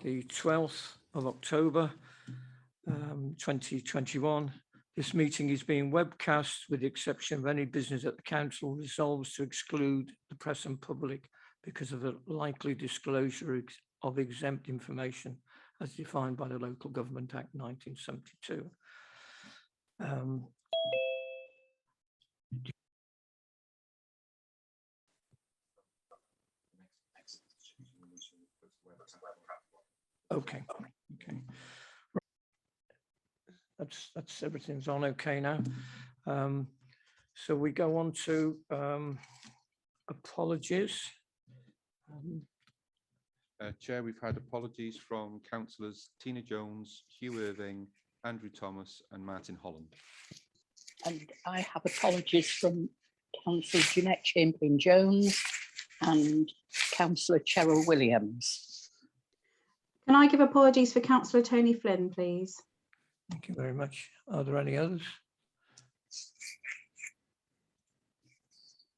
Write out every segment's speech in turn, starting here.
the 12th of October 2021. This meeting is being webcast with the exception of any business that the council resolves to exclude the press and public because of the likely disclosure of exempt information as defined by the Local Government Act 1972. Okay. That's everything's on okay now. So we go on to apologies. Chair, we've had apologies from councillors Tina Jones, Hugh Irving, Andrew Thomas and Martin Holland. And I have apologies from Councillor Jeanette Chamberlain-Jones and Councillor Cheryl Williams. Can I give apologies for Councillor Tony Flynn, please? Thank you very much. Are there any others?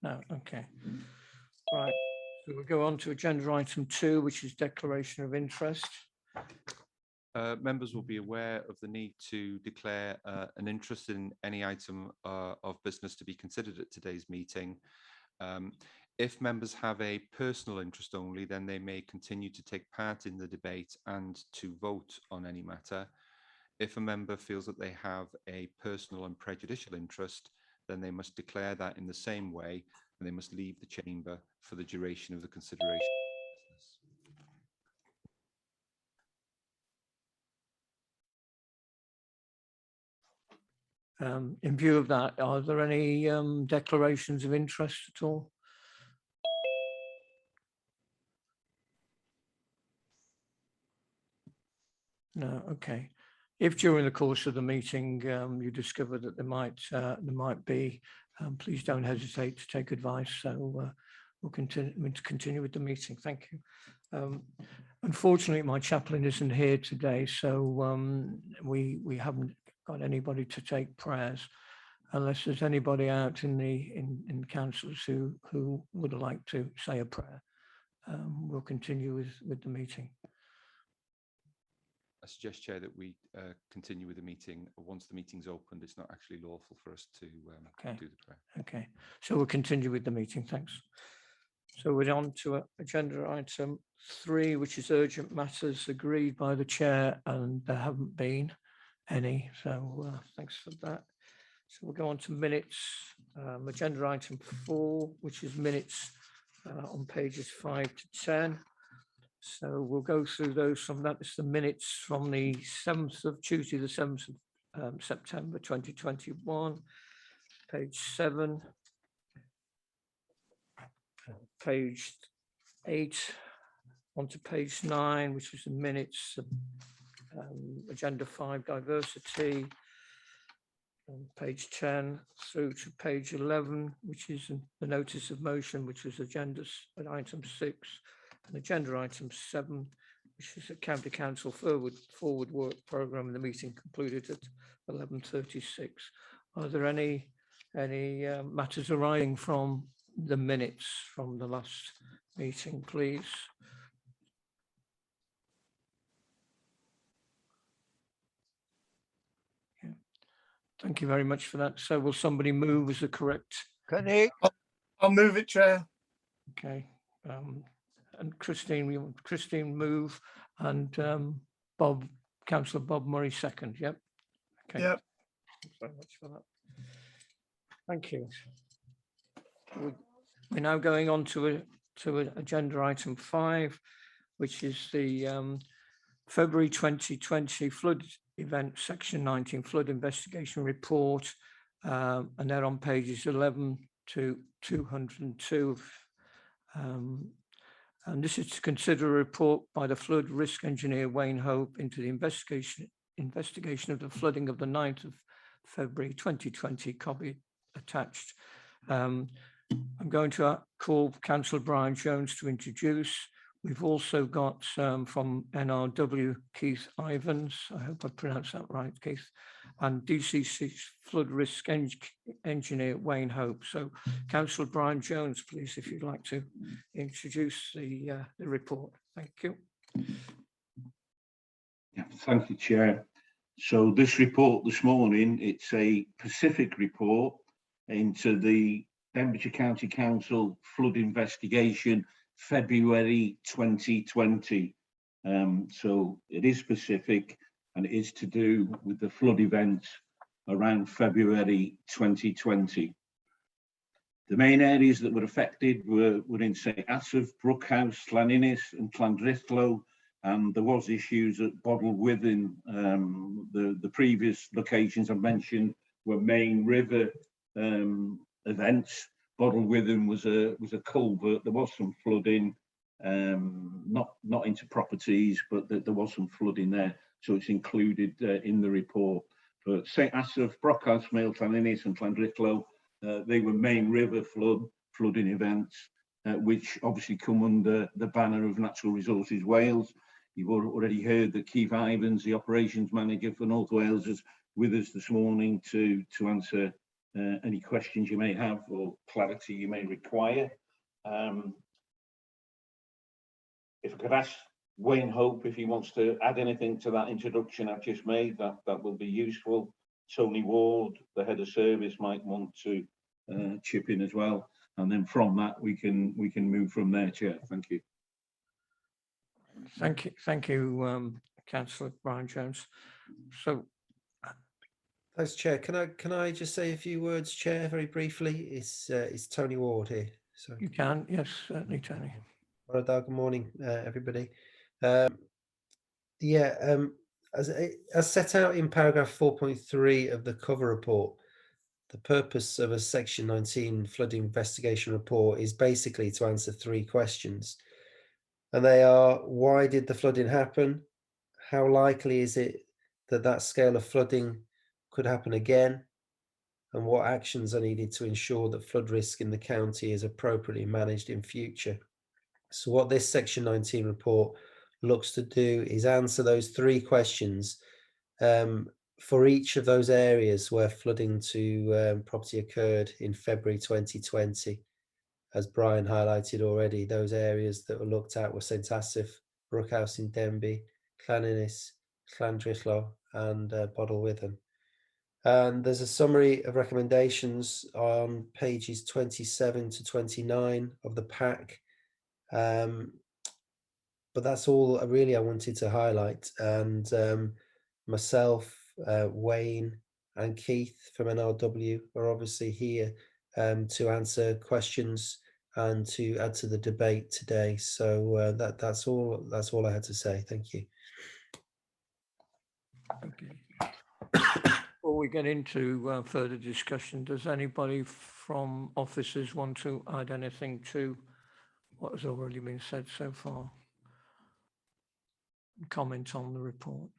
No, okay. Right, so we'll go on to agenda item 2, which is declaration of interest. Members will be aware of the need to declare an interest in any item of business to be considered at today's meeting. If members have a personal interest only, then they may continue to take part in the debate and to vote on any matter. If a member feels that they have a personal and prejudicial interest, then they must declare that in the same way, and they must leave the chamber for the duration of the consideration. In view of that, are there any declarations of interest at all? No, okay. If during the course of the meeting you discover that there might be, please don't hesitate to take advice. So we'll continue with the meeting. Thank you. Unfortunately, my chaplain isn't here today, so we haven't got anybody to take prayers, unless there's anybody out in councils who would like to say a prayer. We'll continue with the meeting. I suggest, Chair, that we continue with the meeting. Once the meeting's opened, it's not actually lawful for us to do the prayer. Okay, so we'll continue with the meeting. Thanks. So we're on to agenda item 3, which is urgent matters agreed by the chair, and there haven't been any. So thanks for that. So we'll go on to minutes. Agenda item 4, which is minutes on pages 5 to 10. So we'll go through those from that. It's the minutes from the 7th of Tuesday, the 7th of September 2021, page 7, page 8, onto page 9, which is the minutes, agenda 5, diversity, page 10 through to page 11, which is the notice of motion, which was agenda item 6. And agenda item 7, which is a county council forward work programme. The meeting concluded at 11:36. Are there any matters arising from the minutes from the last meeting, please? Yeah. Thank you very much for that. So will somebody move as the correct? I'll move it, Chair. Okay. And Christine move, and Councillor Bob Murray second. Yep. Okay. Yep. Thanks very much for that. Thank you. We're now going on to agenda item 5, which is the February 2020 flood event, section 19 flood investigation report, and they're on pages 11 to 202. And this is to consider a report by the flood risk engineer Wayne Hope into the investigation of the flooding of the 9th of February 2020, copy attached. I'm going to call Councillor Brian Jones to introduce. We've also got from NRW Keith Ivans, I hope I pronounced that right, Keith, and DCC flood risk engineer Wayne Hope. So Councillor Brian Jones, please, if you'd like to introduce the report. Thank you. Yeah, thank you, Chair. So this report this morning, it's a Pacific report into the Denbighshire County Council flood investigation, February 2020. So it is specific and it is to do with the flood events around February 2020. The main areas that were affected were in St Asaph, Brookhouse, Llaninnis and Llandrillo, and there was issues at Bodelwyddan. The previous locations I mentioned were main river events. Bodelwyddan was a culvert. There was some flooding, not into properties, but there was some flooding there, so it's included in the report. But St Asaph, Brookhouse, Llaninnis and Llandrillo, they were main river flooding events, which obviously come under the banner of Natural Resources Wales. You've already heard that Keith Ivans, the operations manager for North Wales, is with us this morning to answer any questions you may have or clarity you may require. If I could ask Wayne Hope if he wants to add anything to that introduction I've just made, that will be useful. Tony Ward, the head of service, might want to chip in as well, and then from that we can move from there, Chair. Thank you. Thank you, Councillor Brian Jones. So, thanks, Chair. Can I just say a few words, Chair, very briefly? It's Tony Ward here. So you can, yes, certainly, Tony. Good morning, everybody. As set out in paragraph 4.3 of the cover report, the purpose of a Section 19 flood investigation report is basically to answer 3 questions. And they are: why did the flooding happen? How likely is it that that scale of flooding could happen again? And what actions are needed to ensure that flood risk in the county is appropriately managed in future? So what this Section 19 report looks to do is answer those 3 questions for each of those areas where flooding to property occurred in February 2020. As Brian highlighted already, those areas that were looked at were St Asaph, Brookhouse in Denby, Llaninnis, Llandrillo and Bodelwyddan. And there's a summary of recommendations on pages 27 to 29 of the pack. But that's all really I wanted to highlight. And myself, Wayne and Keith from NRW are obviously here to answer questions and to add to the debate today. So that's all I had to say. Thank you. Okay. Before we get into further discussion, does anybody from officers want to add anything to what has already been said so far? Comment on the report?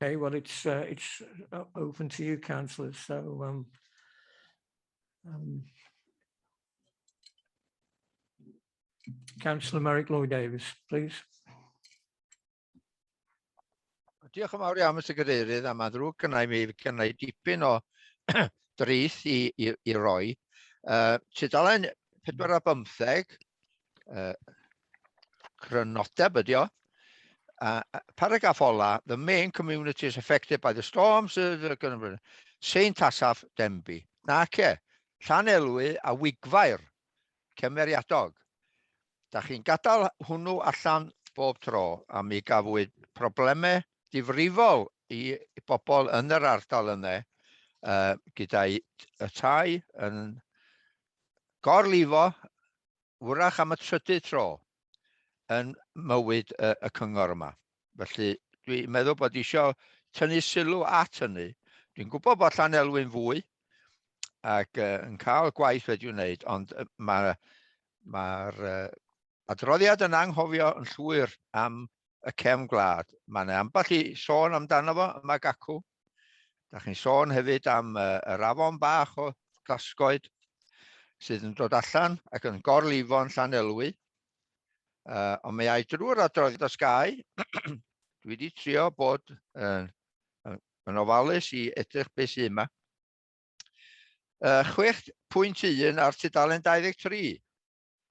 Okay, well, it's open to you, councillors. So, Councillor Merrick Lloyd-Davies, please. Diolch yn fawr iawn, Mr Cadeirydd, a mae'n ddrwg gynnau dipyn o drith i roi. Tudalen 415, crynodeb ydi o. Paragraph ola, the main communities affected by the storms are going to be St Asaph, Denby. Nace, Llanelwy a Wigfair, cymeriadog. Da chi'n gadael hwnnw allan bob tro, a mi gafwyd problemau difrifol i bobl yn yr ardal yna, gyda y tai yn gorlifo, wrach am y 3rd tro yn mywyd y cyngor yma. Felly dwi'n meddwl bod eisiau tynnu sylw at hynny. Dwi'n gwybod bod Llanelwy'n fwy ac yn cael gwaith wedi'i wneud, ond mae'r adroddiad yn anghofio yn llwyr am y cefn gwlad. Mae'n ambell i sôn amdano fo yma gacw. Da chi'n sôn hefyd am yr afon bach o Glasgoed sydd yn dod allan ac yn gorlifo yn Llanelwy. Ond mae ai drwy'r adroddiad o Sky, dwi wedi trio bod yn ofalus i edrych beth sydd yma. 6.1 ar tudalen 23.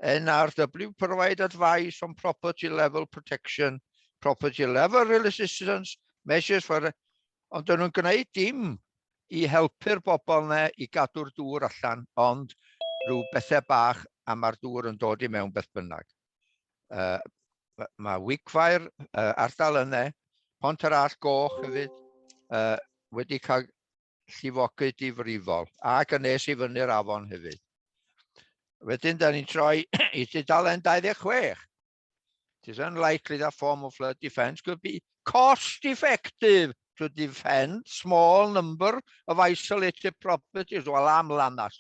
NRW provide advice on property level protection, property level resistance, measures for... Ond dyn nhw'n gwneud dim I helpu'r bobl yna I gadw'r dŵr allan, ond rhyw bethau bach a mae'r dŵr yn dod I mewn beth bynnag. Mae wigfair ardal yna, Pont yr Allt Goch hefyd, wedi cael llifogydd difrifol, ac yn nes I fyny'r afon hefyd. Wedyn, da ni'n troi I tudalen 26. It is unlikely that form of flood defence could be cost effective to defend small number of isolated properties. Wel, am lanas.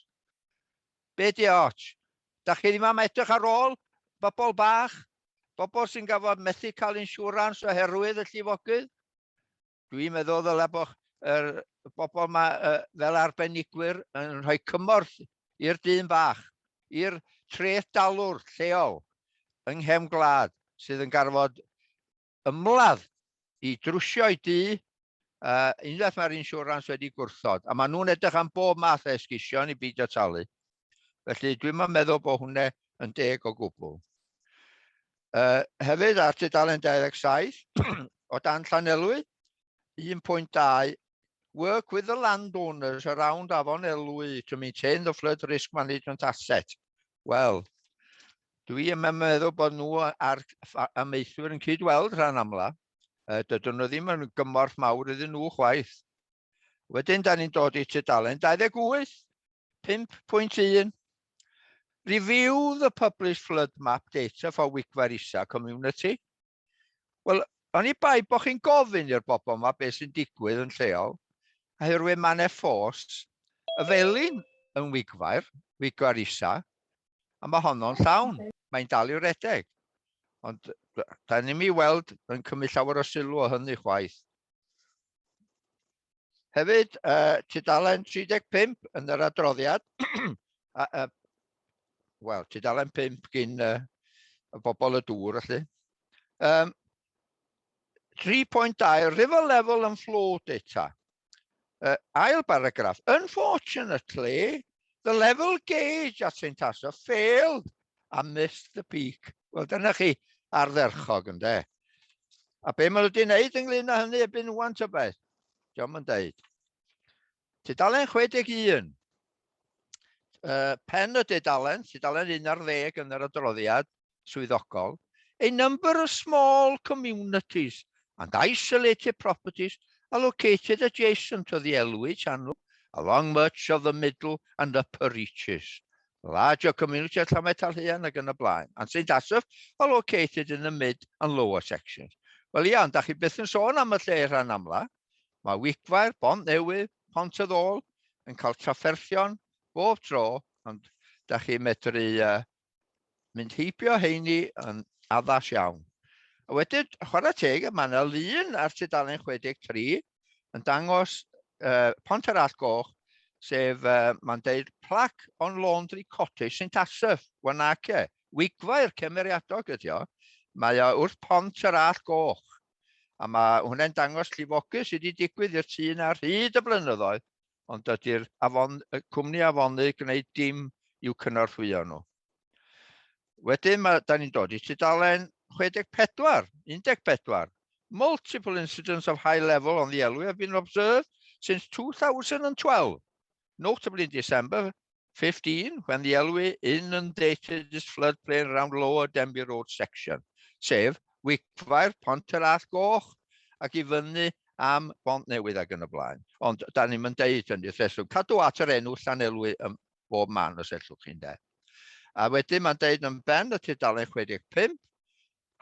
Be di ots? Da chi ddim am edrych ar ôl bobl bach? Bobl sy'n gafod methu cael insurans oherwydd y llifogydd? Dwi'n meddwl ddyle bod bobl yma fel arbenigwyr yn rhoi cymorth i'r dyn bach, i'r treth dalwr lleol yng nghefn gwlad sydd yn garfod ymladd I drwsio I dŷ, unwaith mae'r insurans wedi gwrthod, a maen nhw'n edrych am bob math esgusion I beidio talu. Felly dwi'n meddwl bod hwnne yn deg o gwbl. Hefyd ar tudalen 27, o dan Llanelwy, 1.2, work with the landowners around Afon Elwy to maintain the flood risk management asset. Wel, dwi'n meddwl bod nhw ar amaethwyr yn cydweld rhan amla. Dydyn nhw ddim yn gymorth mawr iddyn nhw chwaith. Wedyn, da ni'n dod I tudalen 28, 5.1. Review the published flood map data for Wigfair Isa community. Wel, o'n I bai bod chi'n gofyn i'r bobl yma beth sy'n digwydd yn lleol, oherwydd mae 'na ffos y felin yn Wigfair Isa, a mae honno'n llawn. Mae'n dal I redeg. Ond da ni'n I weld yn cymryd llawer o sylw o hynny chwaith. Hefyd, tudalen 35 yn yr adroddiad, wel, tudalen 5 gyn y bobl y dŵr, felly. 3.2, river level and flow data. Ail paragraff. Unfortunately, the level gauge at St Asaph failed and missed the peak. Wel, dyna chi ardderchog ynde. A be maen nhw wedi wneud ynglyn â hynny ebyn wan ta beth? Diolch yn deud. Tudalen 61. Pen y tudalen 11 yn yr adroddiad swyddogol. A number of small communities and isolated properties are located adjacent to the Elwy channel along much of the middle and upper reaches. Larger communities Llametalhuan ac yn y blaen. And St Asaph are located in the mid and lower sections. Wel ia, da chi byth yn sôn am y lle rhan amla. Mae Wigfair, Bont Newydd, Pont y Ddôl yn cael trafferthion bob tro, ond da chi medru mynd heibio heini yn addas iawn. A wedyn, chwarae teg, mae yna lun ar tudalen 63 yn dangos Pont yr Allt Goch, sef, mae'n deud, plac on Laundry Cottage St Asaph, Wanace. Wigfair cymeriadog ydi o. Mae o wrth Pont yr Allt Goch. A mae hwnna'n dangos llifogydd sydd wedi digwydd i'r tŷ yna ar hyd y blynyddoedd, ond dydy'r cwmni afonu gwneud dim i'w cynorthwyo nhw. Wedyn, da ni'n dod I tudalen 64, 14. Multiple incidents of high level on the Elwy have been observed since 2012. Notably in December 15, when the Elwy inundated this floodplain around Lower Denby Road section, sef Wigfair, Pont yr Allt Goch, ac I fyny am Bont Newydd ac yn y blaen. Ond da ni'n mynd deud hynny, cadw at yr enw Llanelwy yn bob man os ellwch chi'n de. A wedyn mae'n deud yn ben y tudalen 65.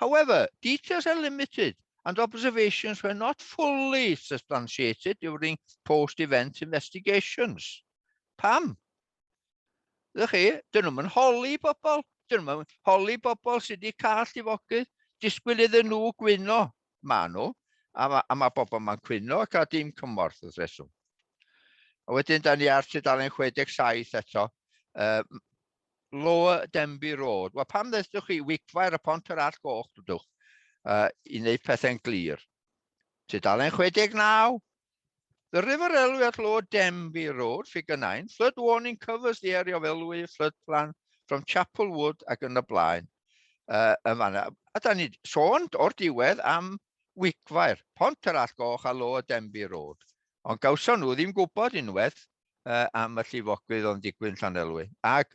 However, details are limited and observations were not fully substantiated during post-event investigations. Pam? Ydych chi, dyn nhw'n holi bobl. Dyn nhw'n holi bobl sydd wedi cael llifogydd. Disgwyl iddyn nhw gwyno. Ma nhw. A mae bobl ma'n gwyno ac a dim cymorth wrth reswm. A wedyn, da ni ar tudalen 67 eto. Lower Denby Road. Wel, pam ddechrau chi Wigfair a Pont yr Allt Goch, dydwch, I wneud pethau'n glir. Tudalen 69. The River Elwy at Lower Denby Road, figure 9. Flood warning covers the area of Elwy, from Chapel Wood ac yn y blaen. Yn fanna. A da ni sôn o'r diwedd am wigfair, Pont yr Allgoch a Lower Denby Road. Ond gawson nhw ddim gwybod unwaith am y llifogydd o'n digwydd yn Llanelwy. Ac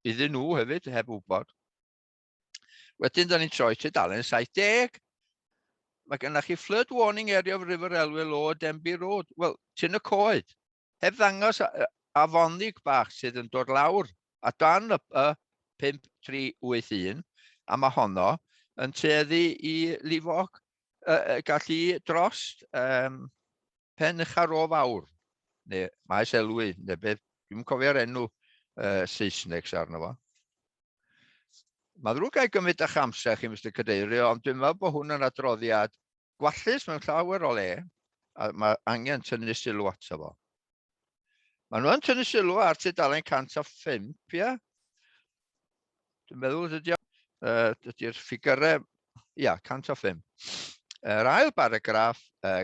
iddyn nhw hefyd heb wybod. Wedyn da ni'n troi tudalen 70. Mae gennych chi flood warning area of River Elwy Lower Denby Road. Wel, tyn y coed. Heb ddangos afonig bach sydd yn dod lawr a dan y 5381. A mae honno yn tueddu i lifog gallu drost Pen Ucharo Fawr, neu Maes Elwy, neu beth, dwi'n cofio'r enw Saesneg arno fo. Mae ddrwg gael gymryd eich amser chi, Mr Cadeirydd, ond dwi'n meddwl bod hwn yn adroddiad gwallus mewn llawer o le, a mae angen tynnu sylw ato fo. Mae nhw'n tynnu sylw ar tudalen 105, ia? Dwi'n meddwl dydy'r ffigurau, ia, 105. Yr ail paragraff,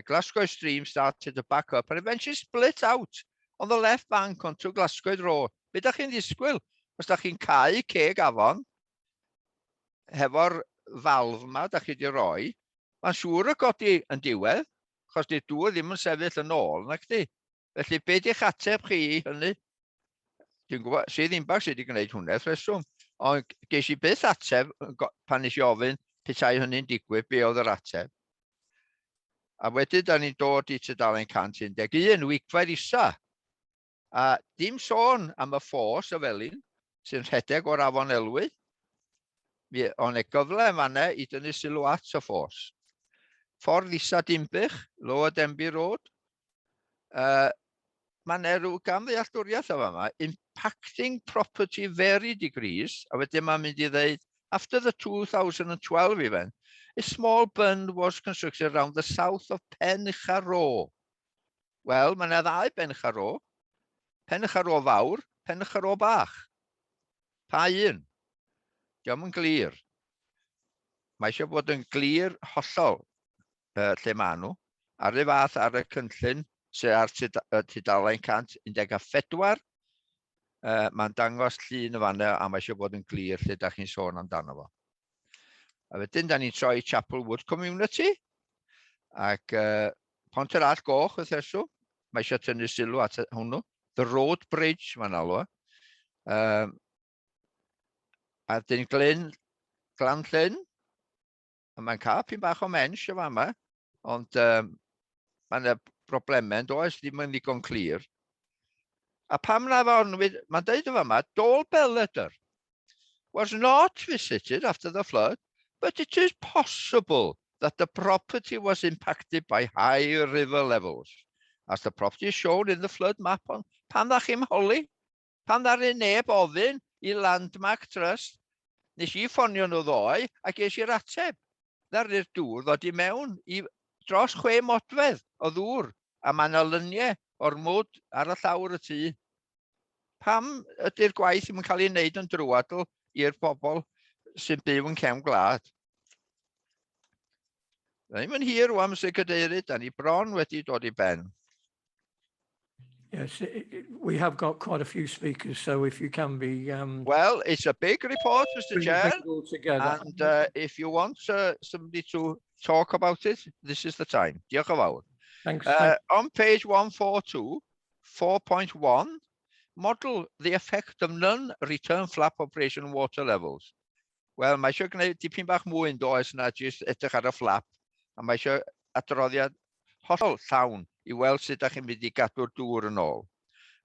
Glasgow Stream started to back up and eventually split out on the left bank onto Glasgow Road. Be da chi'n ddisgwyl? Os da chi'n cau ceg afon, hefo'r falf yma da chi wedi roi, mae'n siŵr y godi yn diwedd, achos di dŵr ddim yn sefyll yn ôl, nag di. Felly, be di'ch ateb chi hynny? Dwi'n gwybod, sydd ddim bach sydd wedi gwneud hwnna, rheswm. Ond ges i byth ateb pan nes i ofyn petai hynny'n digwydd, be oedd yr ateb. A wedyn, da ni'n dod i tudalen 111, wigfair isa. A dim sôn am y ffos y felin, sy'n rhedeg o'r afon Elwy. Ond e gyfle yn fanna i dynnu sylw at y ffos. Ffordd isa Dimbych, Lower Denby Road. Mae'n rhyw gamddealltwriaeth o fama, impacting property varied degrees, a wedyn mae'n mynd i ddeud, after the 2012 event, a small bund was constructed around the south of Pen Ucharo. Wel, mae'n ddau Pen Ucharo, Pen Ucharo Fawr, Pen Ucharo Bach. Pa un? Diolch yn glir. Mae eisiau bod yn glir hollol lle maen nhw, ar y fath ar y cynllun, sy'n ar tudalen 114. Mae'n dangos llun y fanna a mae eisiau bod yn glir lle da chi'n sôn amdano fo. A wedyn, da ni'n troi Chapel Wood Community. Ac Pont yr Allgoch, wrth esw. Mae eisiau tynnu sylw at hwnnw. The Road Bridge, mae'n alw. A dyn Glan Llyn. Mae'n cael pyn bach o mensh o fama. Ond mae'n broblemau yn does, ddim yn ddigon clir. A pam na fo'n, mae'n deud o fama, Dol Belleder was not visited after the flood, but it is possible that the property was impacted by high river levels, as the property is shown in the flood map on. Pam da chi'n holi? Pam da rhaid neb ofyn i Landmark Trust? Nes i ffonio nhw ddoe, a ges i'r ateb. Dda'r dŵr ddod i mewn i dros 6 modfedd o ddŵr, a mae'n olyniau o'r mwd ar y llawr y tŷ. Pam ydy'r gwaith ddim yn cael ei wneud yn drwadl i'r bobl sy'n byw yn cefn gwlad? Da ni'n mynd hir rwan, Mr Cadeirydd, da ni bron wedi dod i ben. Yes, we have got quite a few speakers, so if you can be... Well, it's a big report, Mr Chair, together. and if you want somebody to talk about it, this is the time. Diolch yn fawr. Thanks. On page 142, 4.1, model the effect of non-return flap operation water levels. Wel, mae eisiau gwneud dipyn bach mwy yn does na jyst edrych ar y flap, a mae eisiau adroddiad hollol llawn i weld sut ydych chi'n mynd i gadw'r dŵr yn ôl.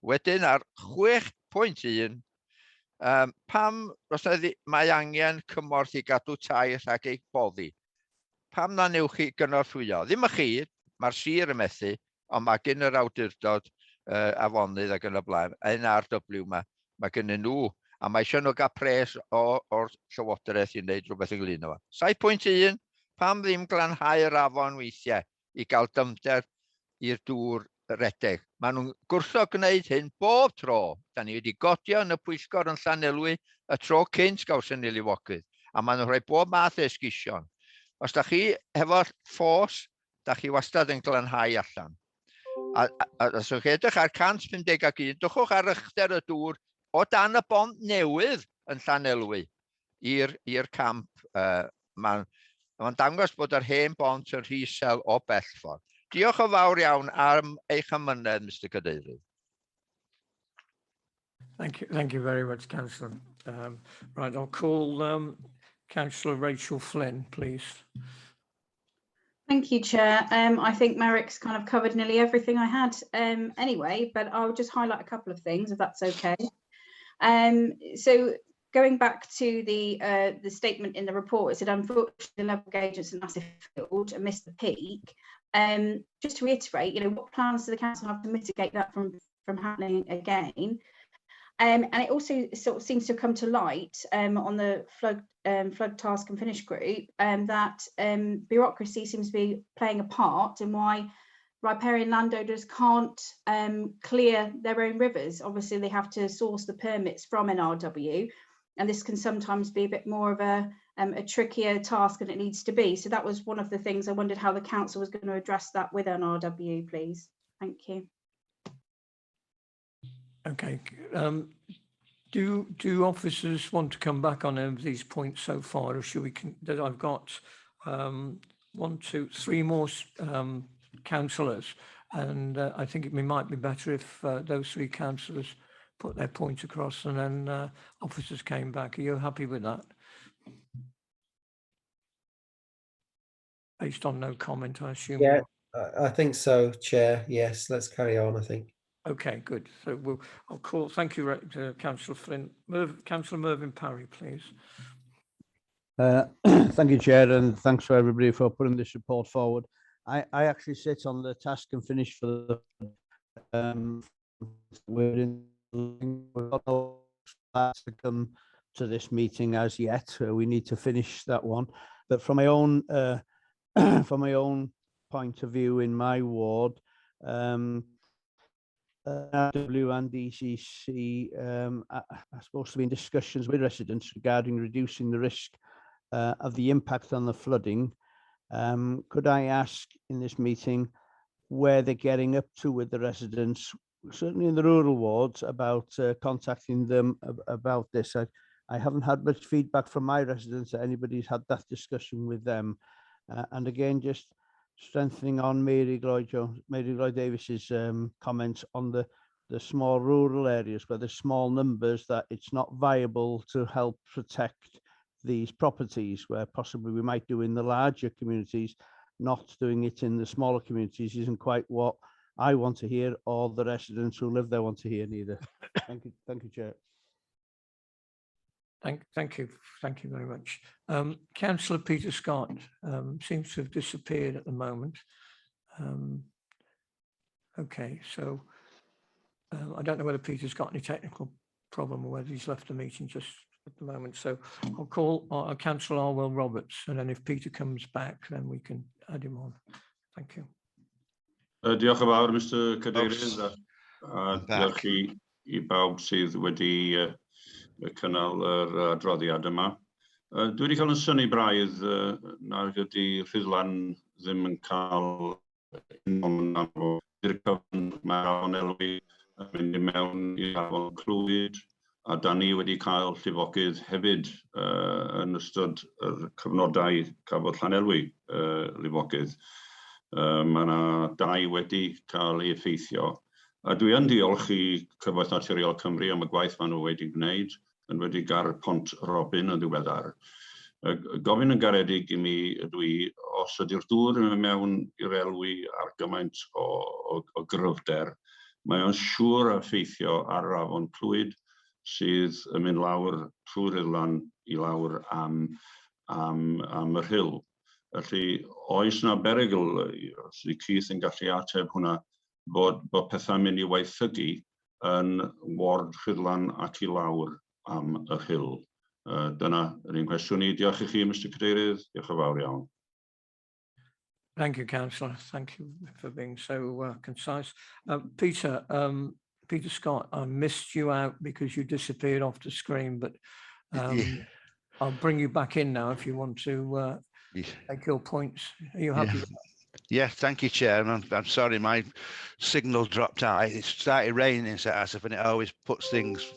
Wedyn ar 6.1, pam os mae angen cymorth i gadw tai rhag ei boddi? Pam na newch chi gynorthwyo? Ddim y chi, mae'r sir yn methu, ond mae gen yr awdurdod afonydd ac yn y blaen, NRW mae gen nhw, a mae eisiau nhw gael pres o'r llywodraeth i wneud rhywbeth ynglyn â fo. 7.1, pam ddim glanhau'r afon weithiau i gael dymder i'r dŵr redeg. Maen nhw'n gwrtho gwneud hyn bob tro. Da ni wedi godio yn y pwyllgor yn Llanelwy y tro cynt gawson ni lifogydd. A maen nhw'n rhoi bob math esgusion. Os da chi hefo ffos, da chi wastad yn glanhau allan. A os ydych chi edrych ar 151, dychwch ar uchder y dŵr o dan y bont newydd yn Llanelwy i'r camp. Mae'n dangos bod yr hen bont yn rhy isel o bell ffordd. Diolch yn fawr iawn am eich amynedd, Mr Cadeirydd. Thank you very much, Councillor. Right, I'll call Councillor Rachel Flynn, please. Thank you, Chair. I think Merrick's kind of covered nearly everything I had anyway, but I'll just highlight a couple of things, if that's okay. So going back to the statement in the report, it said, unfortunately, the level of agents in massive field and missed the peak. Just to reiterate, what plans do the council have to mitigate that from happening again? And it also sort of seems to come to light on the flood task and finish group that bureaucracy seems to be playing a part in why riparian landowners can't clear their own rivers. Obviously, they have to source the permits from NRW, and this can sometimes be a bit more of a trickier task than it needs to be. So that was one of the things I wondered how the council was going to address that with NRW, please. Thank you. Okay. Do officers want to come back on any of these points so far, or should we? That I've got 1, 2, 3 more councillors, and I think it might be better if those 3 councillors put their point across and then officers came back. Are you happy with that? Based on no comment, I assume. Yeah, I think so, Chair. Yes, let's carry on, I think. Okay, good. So I'll call. Thank you, Councillor Flynn. Councillor Mervyn Parry, please. Thank you, Chair, and thanks for everybody for putting this report forward. I actually sit on the task and finish for the we're not to come to this meeting as yet. We need to finish that one. But from my own point of view in my ward, RW and DCC are supposed to be in discussions with residents regarding reducing the risk of the impact on the flooding. Could I ask in this meeting where they're getting up to with the residents, certainly in the rural wards, about contacting them about this? I haven't had much feedback from my residents that anybody's had that discussion with them. And again, just strengthening on Mary Lloyd Davis's comments on the small rural areas where there's small numbers, that it's not viable to help protect these properties, where possibly we might do in the larger communities. Not doing it in the smaller communities isn't quite what I want to hear, or the residents who live there want to hear neither. Thank you, Chair. Thank you very much. Councillor Peter Scott seems to have disappeared at the moment. Okay, so I don't know whether Peter's got any technical problem or whether he's left the meeting just at the moment. So I'll call Councillor Arwell Roberts, and then if Peter comes back, then we can add him on. Thank you. Diolch yn fawr, Mr Cadeirydd. Diolch i bawb sydd wedi cynnal yr adroddiad yma. Dwi wedi cael yn synnu braidd nad ydy ffyddlan ddim yn cael i'r cyfn mae'r anelwi yn mynd i mewn i afon Clwyd, a da ni wedi cael llifogydd hefyd yn ystod yr cyfnodau cafodd Llanelwy lifogydd. Mae yna 2 wedi cael ei effeithio. A dwi yn diolch i Cyfoeth Naturiol Cymru am y gwaith maen nhw wedi gwneud, yn wedi gar Pont Robin yn ddiweddar. Gofyn yn garedig i mi ydw i, os ydy'r dŵr yn mynd mewn i'r elwi ar gymaint o gryfder, mae o'n siŵr a effeithio ar yr afon Clwyd sydd yn mynd lawr trwy'r Irlan i lawr am yr Rhyl. Felly, oes na berygl, os ydy Keith yn gallu ateb hwnna, bod pethau'n mynd i waethygu yn ward Rhydlan ac i lawr am y Rhyl. Dyna yr un cwestiwn i. Diolch i chi, Mr Cadeirydd. Diolch yn fawr iawn. Thank you, Councillor. Thank you for being so concise. Peter Scott, I missed you out because you disappeared off the screen, but I'll bring you back in now if you want to make your points. Are you happy with that? Yeah, thank you, Chair. And I'm sorry, my signal dropped out. It started raining in St Asaph and it always puts things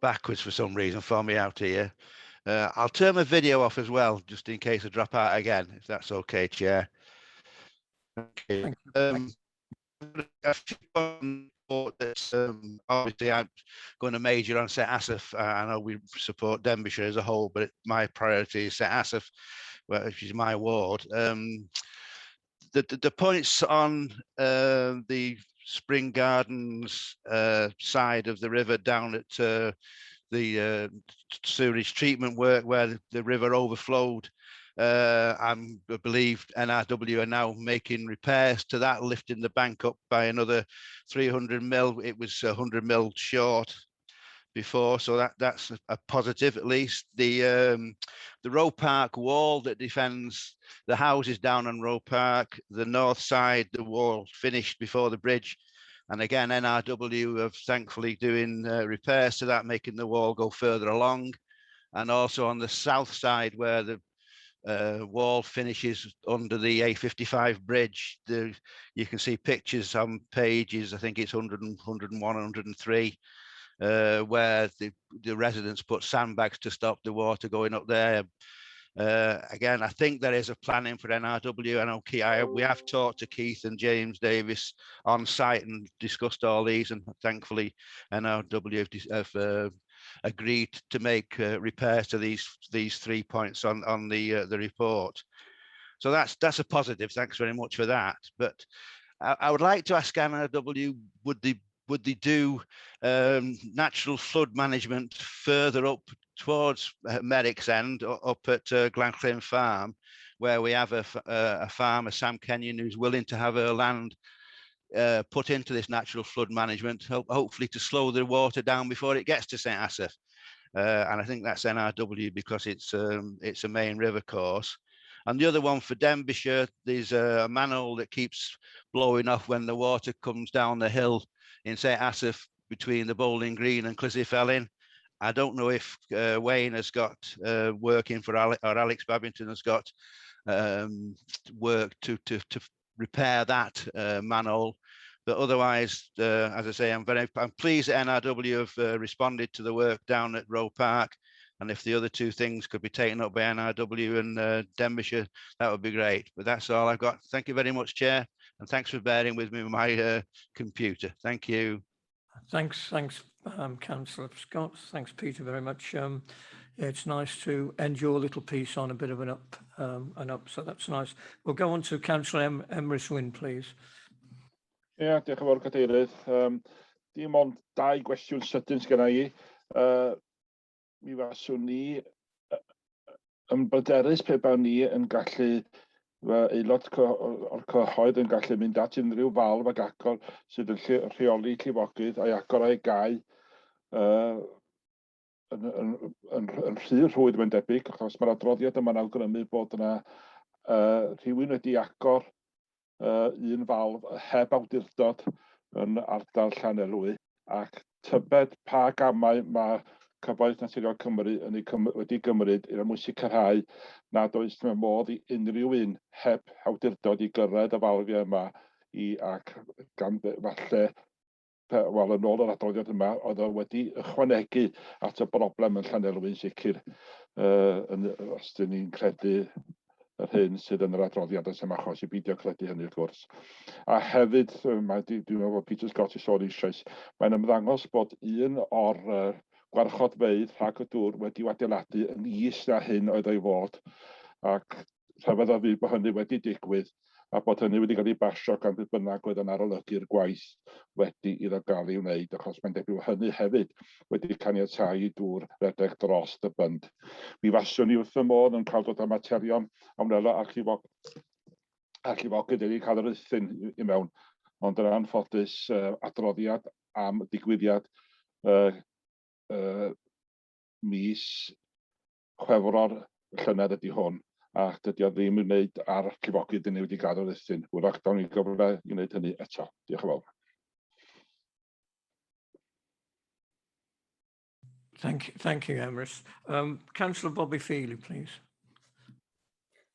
backwards for some reason for me out here. I'll turn my video off as well, just in case I drop out again, if that's okay, Chair. Okay. Thank Obviously, I'm going to major on St Asaph. I know we support Denbighshire as a whole, but my priority is St Asaph, which is my ward. The points on the Spring Gardens side of the river down at the sewage treatment work where the river overflowed. I believe NRW are now making repairs to that, lifting the bank up by another 300 mil. It was 100 mil short before, so that's a positive at least. The Roe Park wall that defends the houses down on Roe Park, the north side, the wall finished before the bridge. And again, NRW are thankfully doing repairs to that, making the wall go further along. And also on the south side where the wall finishes under the A55 bridge, you can see pictures on pages, I think it's 100, 101, 103, where the residents put sandbags to stop the water going up there. Again, I think there is a planning for NRW. I know we have talked to Keith and James Davis on site and discussed all these, and thankfully NRW have agreed to make repairs to these 3 points on the report. So that's a positive. Thanks very much for that. But I would like to ask NRW, would they do natural flood management further up towards Merrick's End, up at Glaclin Farm, where we have a farmer, Sam Kenyon, who's willing to have her land put into this natural flood management, hopefully to slow the water down before it gets to St Asaph. And I think that's NRW because it's a main river course. And the other one for Denbighshire, there's a manhole that keeps blowing off when the water comes down the hill in St Asaph between the Bowling Green and Clissyfelling. I don't know if Wayne has got working for Alex Babington has got work to repair that manhole. But otherwise, as I say, I'm pleased that NRW have responded to the work down at Roe Park. And if the other two things could be taken up by NRW and Denbighshire, that would be great. But that's all I've got. Thank you very much, Chair. And thanks for bearing with me with my computer. Thank you. Thanks, Councillor Scott. Thanks, Peter, very much. Yeah, it's nice to end your little piece on a bit of an up, so that's nice. We'll go on to Councillor Emrys Wyn, please. Ie, diolch yn fawr Cadeirydd. Dim ond 2 gwestiwn sydyn sgynna i. Mi faswn ni yn bryderus pe bawn ni yn gallu, aelod o'r cyhoedd yn gallu mynd at unrhyw falf ag agor sydd yn rheoli llifogydd a'i agor a'i gau yn rhy rhwydd mae'n debyg, achos mae'r adroddiad yma'n awgrymu bod yna rhywun wedi agor un falf heb awdurdod yn ardal Llanelwy, ac tybed pa gamau mae Cyfoeth Naturiol Cymru wedi gymryd i'r mwyn sicrhau nad oes mewn modd i unrhyw un heb awdurdod i gyrraedd y falfiau yma ac gan falle, wel, yn ôl yr adroddiad yma, oedd o wedi ychwanegu at y broblem yn Llanelwy'n sicr, os dyn ni'n credu yr hyn sydd yn yr adroddiad yn sy'n achos i beidio credu hynny wrth gwrs. A hefyd, dwi'n meddwl bod Peter Scott i sôn eisoes, mae'n ymddangos bod un o'r gwarchodfeydd rhag y dŵr wedi adeiladu yn is na hyn oedd ei fod, ac rhyfedd o fydd bod hynny wedi digwydd a bod hynny wedi cael ei basio gan beth bynnag oedd yn arolygu'r gwaith wedi iddo gael ei wneud, achos mae'n debyg hynny hefyd wedi caniatáu i dŵr redeg dros y bynd. Mi faswn ni wrth y modd yn cael dod â materion amnelo arllifogydd wedi cael yr wythyn i mewn, ond yn anffodus adroddiad am ddigwyddiad mis Chwefror llynedd ydy hwn, a dydy o ddim yn wneud ar llifogydd ni wedi gadw wythyn. Wrach dawn ni gyfle i wneud hynny eto. Diolch yn fawr. Thank you, Emrys. Councillor Bobby Feely, please.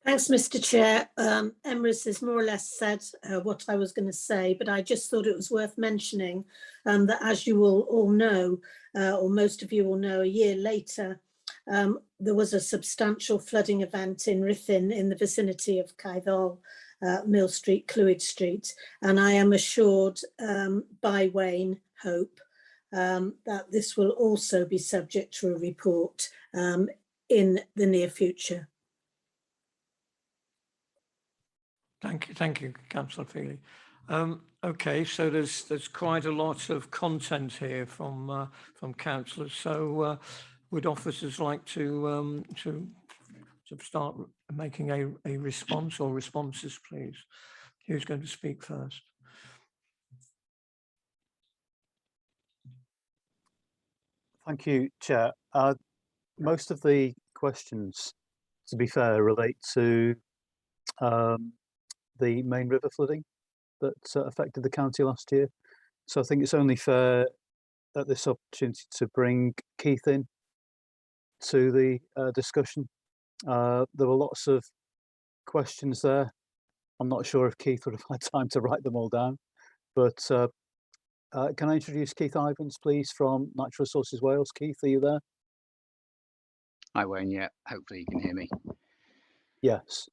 Thanks, Mr. Chair. Emrys has more or less said what I was going to say, but I just thought it was worth mentioning that, as you will all know, or most of you will know, a year later, there was a substantial flooding event in Ruthin in the vicinity of Caeddol, Mill Street, Clwyd Street, and I am assured by Wayne Hope that this will also be subject to a report in the near future. Thank you, Councillor Feely. Okay, so there's quite a lot of content here from councillors. So would officers like to start making a response or responses, please? Who's going to speak first? Thank you, Chair. Most of the questions, to be fair, relate to the main river flooding that affected the county last year. So I think it's only fair at this opportunity to bring Keith in to the discussion. There were lots of questions there. I'm not sure if Keith would have had time to write them all down, but can I introduce Keith Ivans, please, from Natural Resources Wales? Keith, are you there? Hi, Wayne. Yeah, hopefully you can hear me. Yes.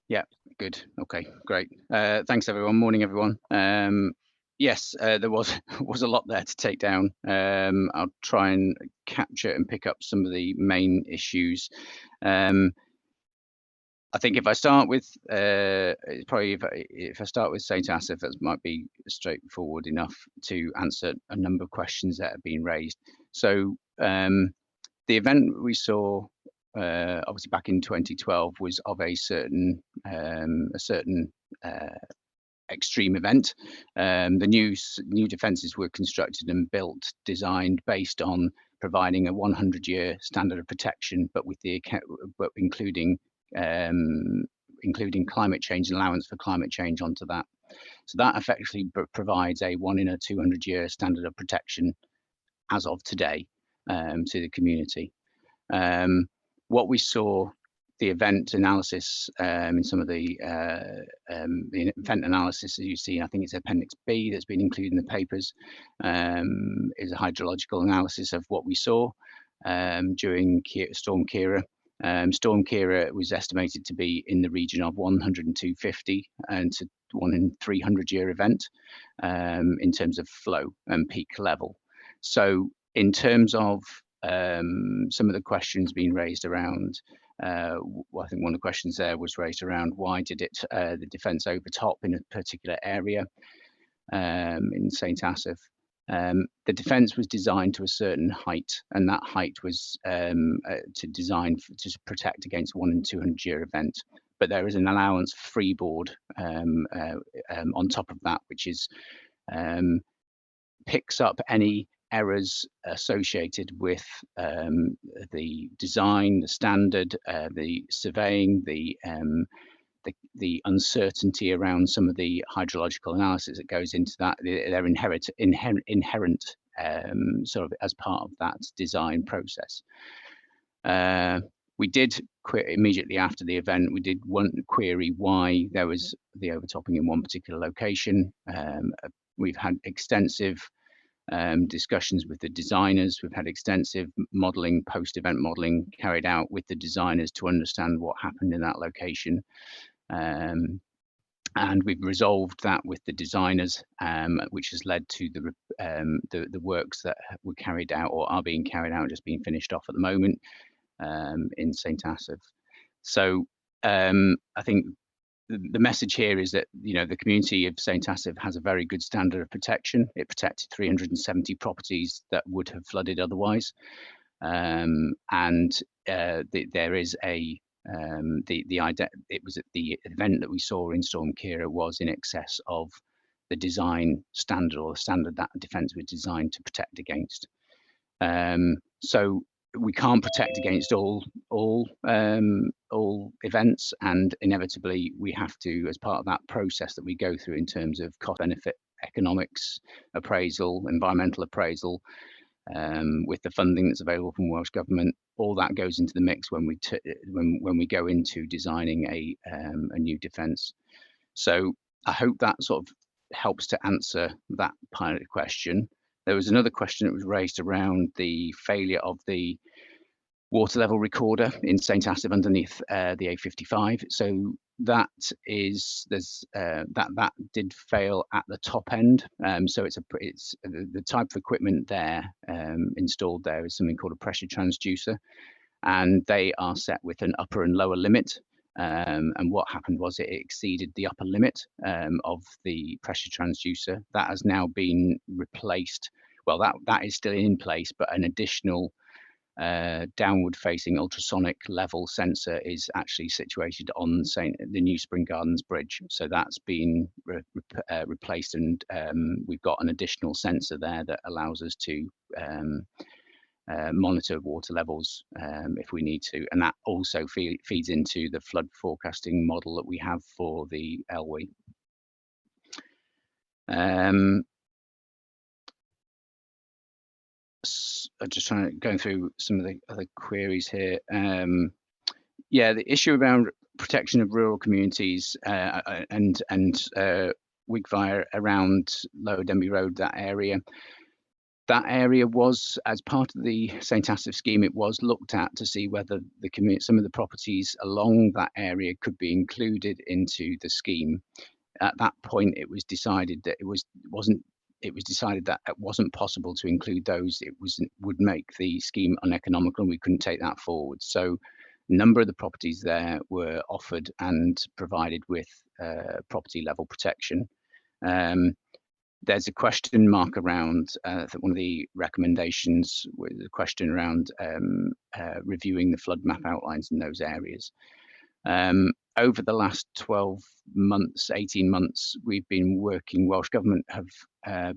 Yeah, good. Okay, great. Thanks, everyone. Morning, everyone. Yes, there was a lot there to take down. I'll try and capture and pick up some of the main issues. I think if I start with if I start with St Asaph, that might be straightforward enough to answer a number of questions that have been raised. So the event we saw obviously back in 2012 was of a certain extreme event. The new defences were constructed and built, designed based on providing a 100-year standard of protection, but with including climate change and allowance for climate change onto that. So that effectively provides a 1 in a 200-year standard of protection as of today to the community. What we saw, the event analysis in some of the event analysis, as you see, I think it's Appendix B that's been included in the papers, is a hydrological analysis of what we saw during Storm Ciara. Storm Ciara was estimated to be in the region of 100 and 250 and to 1 in 300-year event in terms of flow and peak level. So in terms of some of the questions being raised around, I think one of the questions there was raised around why did the defence overtop in a particular area in St Asaph. The defence was designed to a certain height, and that height was to protect against 1 in 200-year event. But there is an allowance for freeboard on top of that, which is picks up any errors associated with the design, the standard, the surveying, the uncertainty around some of the hydrological analysis that goes into that. They're inherent sort of as part of that design process. We did immediately after the event, we did query why there was the overtopping in one particular location. We've had extensive discussions with the designers. We've had extensive modelling, post-event modelling carried out with the designers to understand what happened in that location. And we've resolved that with the designers, which has led to the works that were carried out or are being carried out, just being finished off at the moment in St Asaph. So I think the message here is that, you know, the community of St Asaph has a very good standard of protection. It protected 370 properties that would have flooded otherwise, and there is a it was the event that we saw in Storm Ciara was in excess of the design standard, or the standard that defence was designed to protect against. So we can't protect against all events, and inevitably we have to, as part of that process that we go through in terms of cost benefit economics appraisal, environmental appraisal, with the funding that's available from Welsh Government. All that goes into the mix when we go into designing a new defence. So I hope that sort of helps to answer that pilot question. There was another question that was raised around the failure of the water level recorder in St Asaph underneath the A55. So that did fail at the top end. So it's the type of equipment there installed there is something called a pressure transducer, and they are set with an upper and lower limit. And what happened was it exceeded the upper limit of the pressure transducer. That has now been replaced. Well, that is still in place, but an additional downward facing ultrasonic level sensor is actually situated on the new Spring Gardens Bridge. So that's been replaced, and we've got an additional sensor there that allows us to monitor water levels if we need to, and that also feeds into the flood forecasting model that we have for the LWI. I'm just going through some of the other queries here. Yeah, the issue around protection of rural communities and WIGVIA around Lower Denby Road, that area. That area was, as part of the St Asaph scheme, it was looked at to see whether some of the properties along that area could be included into the scheme. At that point, it was decided that it wasn't possible to include those. It would make the scheme uneconomical, and we couldn't take that forward. So a number of the properties there were offered and provided with property level protection. There's a question mark around one of the recommendations with a question around reviewing the flood map outlines in those areas. Over the last 12 months, 18 months, we've been working, Welsh Government have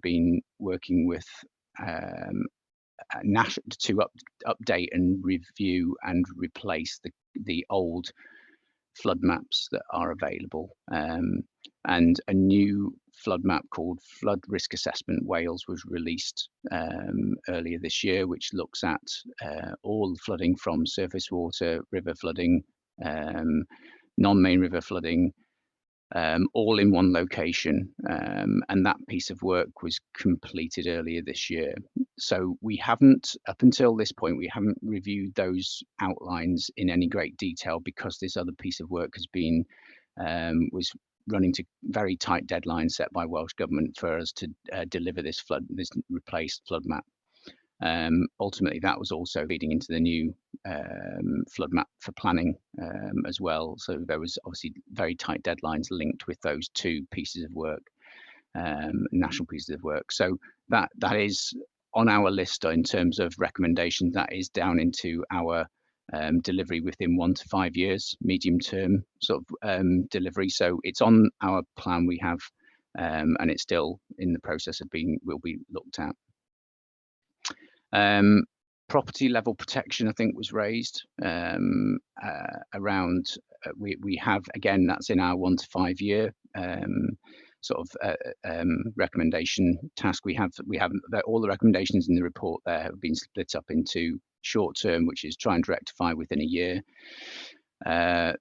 been working with to update and review and replace the old flood maps that are available. And a new flood map called Flood Risk Assessment Wales was released earlier this year, which looks at all flooding from surface water, river flooding, non-main river flooding, all in one location. And that piece of work was completed earlier this year. So we haven't, up until this point, we haven't reviewed those outlines in any great detail because this other piece of work has been, was running to very tight deadlines set by Welsh Government for us to deliver this replaced flood map. Ultimately, that was also feeding into the new flood map for planning as well. So there was obviously very tight deadlines linked with those two pieces of work, national pieces of work. So that is on our list in terms of recommendations. That is down into our delivery within 1 to 5 years, medium term sort of delivery. So it's on our plan we have, and it's still in the process of will be looked at. Property level protection, I think, was raised around. We have, again, that's in our 1 to 5 year sort of recommendation task. We have all the recommendations in the report there have been split up into short term, which is try and rectify within a year,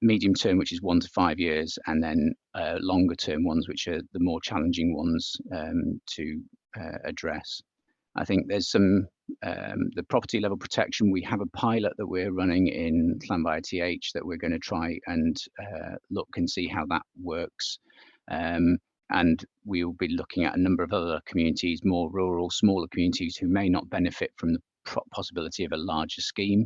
medium term, which is 1 to 5 years, and then longer term ones, which are the more challenging ones to address. I think there's some the property level protection. We have a pilot that we're running in Llanfair TH that we're going to try and look and see how that works. And we will be looking at a number of other communities, more rural, smaller communities who may not benefit from the possibility of a larger scheme,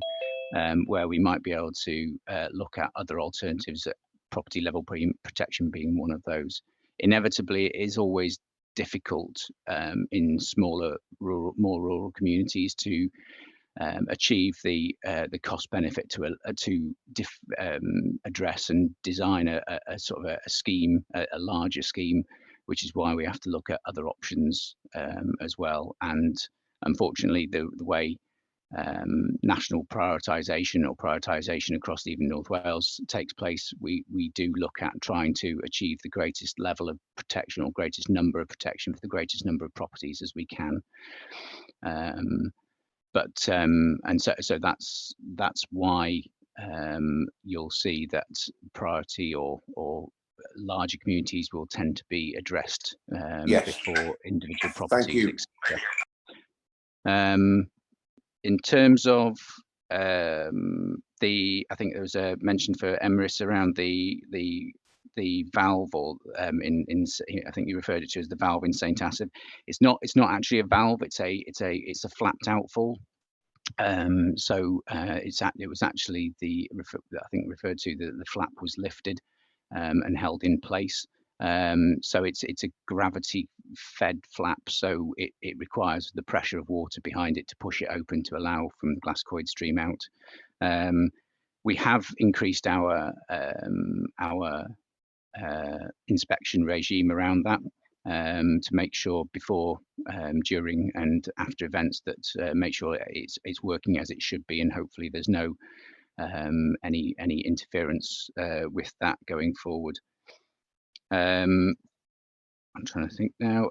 where we might be able to look at other alternatives, property level protection being one of those. Inevitably, it is always difficult in smaller, more rural communities to achieve the cost benefit to address and design a sort of a scheme, a larger scheme, which is why we have to look at other options as well. And unfortunately, the way national prioritisation across even North Wales takes place, we do look at trying to achieve the greatest level of protection or greatest number of protection for the greatest number of properties as we can. but and so that's why you'll see that priority or larger communities will tend to be addressed Yes. before individual Thank properties, you. etc. In terms of I think there was a mention for Emrys around the valve, or I think you referred it to as the valve in St Asaph. It's not actually a valve. It's a flapped outfall. It was actually I think referred to the flap was lifted and held in place. So it's a gravity fed flap, so it requires the pressure of water behind it to push it open to allow from glasscoid stream out. We have increased our inspection regime around that to make sure before, during and after events that make sure it's working as it should be, and hopefully there's no any interference with that going forward. I'm trying to think now.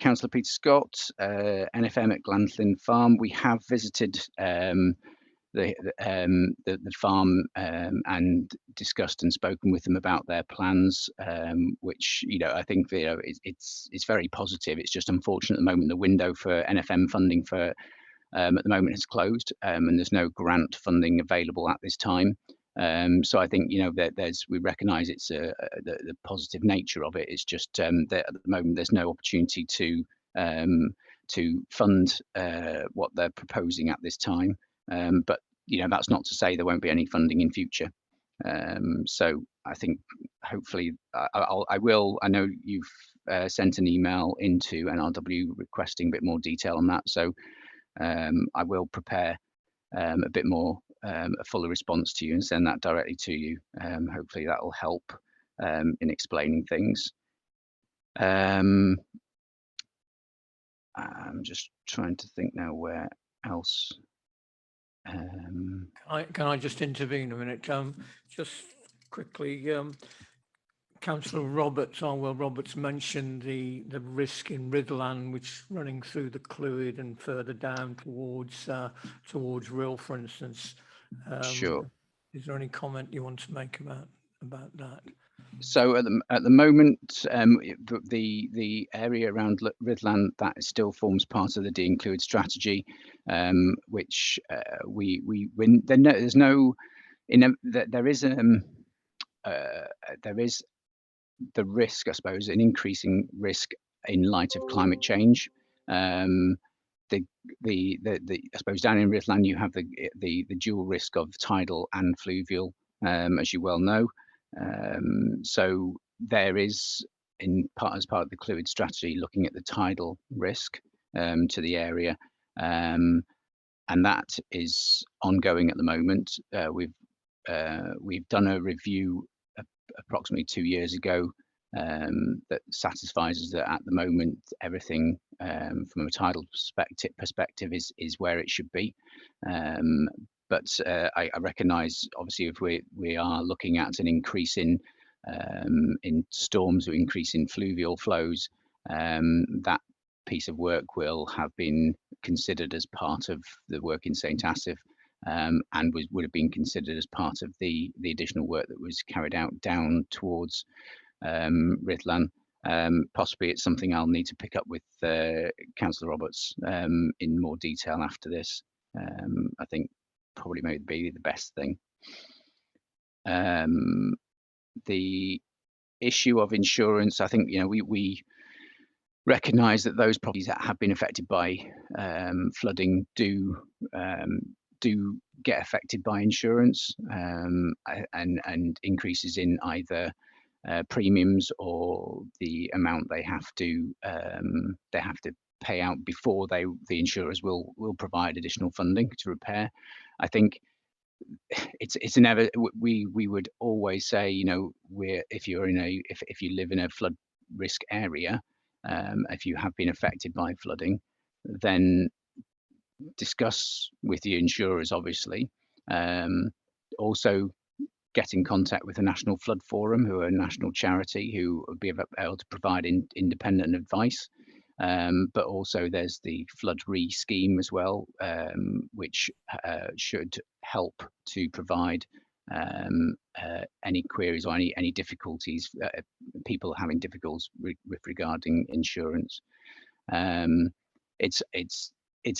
Councillor Peter Scott, NFM at Glantlin Farm. We have visited the farm and discussed and spoken with them about their plans, which I think it's very positive. It's just unfortunate at the moment the window for NFM funding for at the moment has closed, and there's no grant funding available at this time. So I think that we recognise it's the positive nature of it. It's just that at the moment there's no opportunity to fund what they're proposing at this time. But that's not to say there won't be any funding in future. So I think hopefully I will. I know you've sent an email into NRW requesting a bit more detail on that. So I will prepare a bit more, a fuller response to you and send that directly to you. Hopefully that will help in explaining things. I'm just trying to think now where else. Can I just intervene a minute? Just quickly, Councillor Roberts, Roberts mentioned the risk in Rhyddlan, which is running through the Clwyd and further down towards Rhyl, for instance. Sure. Is there any comment you want to make about that? So at the moment, the area around Rhyddlan that still forms part of the de-include strategy, which there is the risk, I suppose, an increasing risk in light of climate change. I suppose down in Rhyddlan you have the dual risk of tidal and fluvial, as you well know. So there is, as part of the Clwyd strategy, looking at the tidal risk to the area, and that is ongoing at the moment. We've done a review approximately 2 years ago that satisfies us that at the moment everything from a tidal perspective is where it should be. But I recognise, obviously, if we are looking at an increase in storms or increase in fluvial flows, that piece of work will have been considered as part of the work in St Asaph, and would have been considered as part of the additional work that was carried out down towards Rhyddlan. Possibly it's something I'll need to pick up with Councillor Roberts in more detail after this. I think probably may be the best thing. The issue of insurance, I think we recognise that those properties that have been affected by flooding do get affected by insurance, and increases in either premiums or the amount they have to pay out before the insurers will provide additional funding to repair. I think it's never, we would always say, if you live in a flood risk area, if you have been affected by flooding, then discuss with the insurers, obviously. Also get in contact with the National Flood Forum, who are a national charity who would be able to provide independent advice. But also there's the flood scheme as well, which should help to provide any queries or any difficulties, people having difficulties with regarding insurance. It's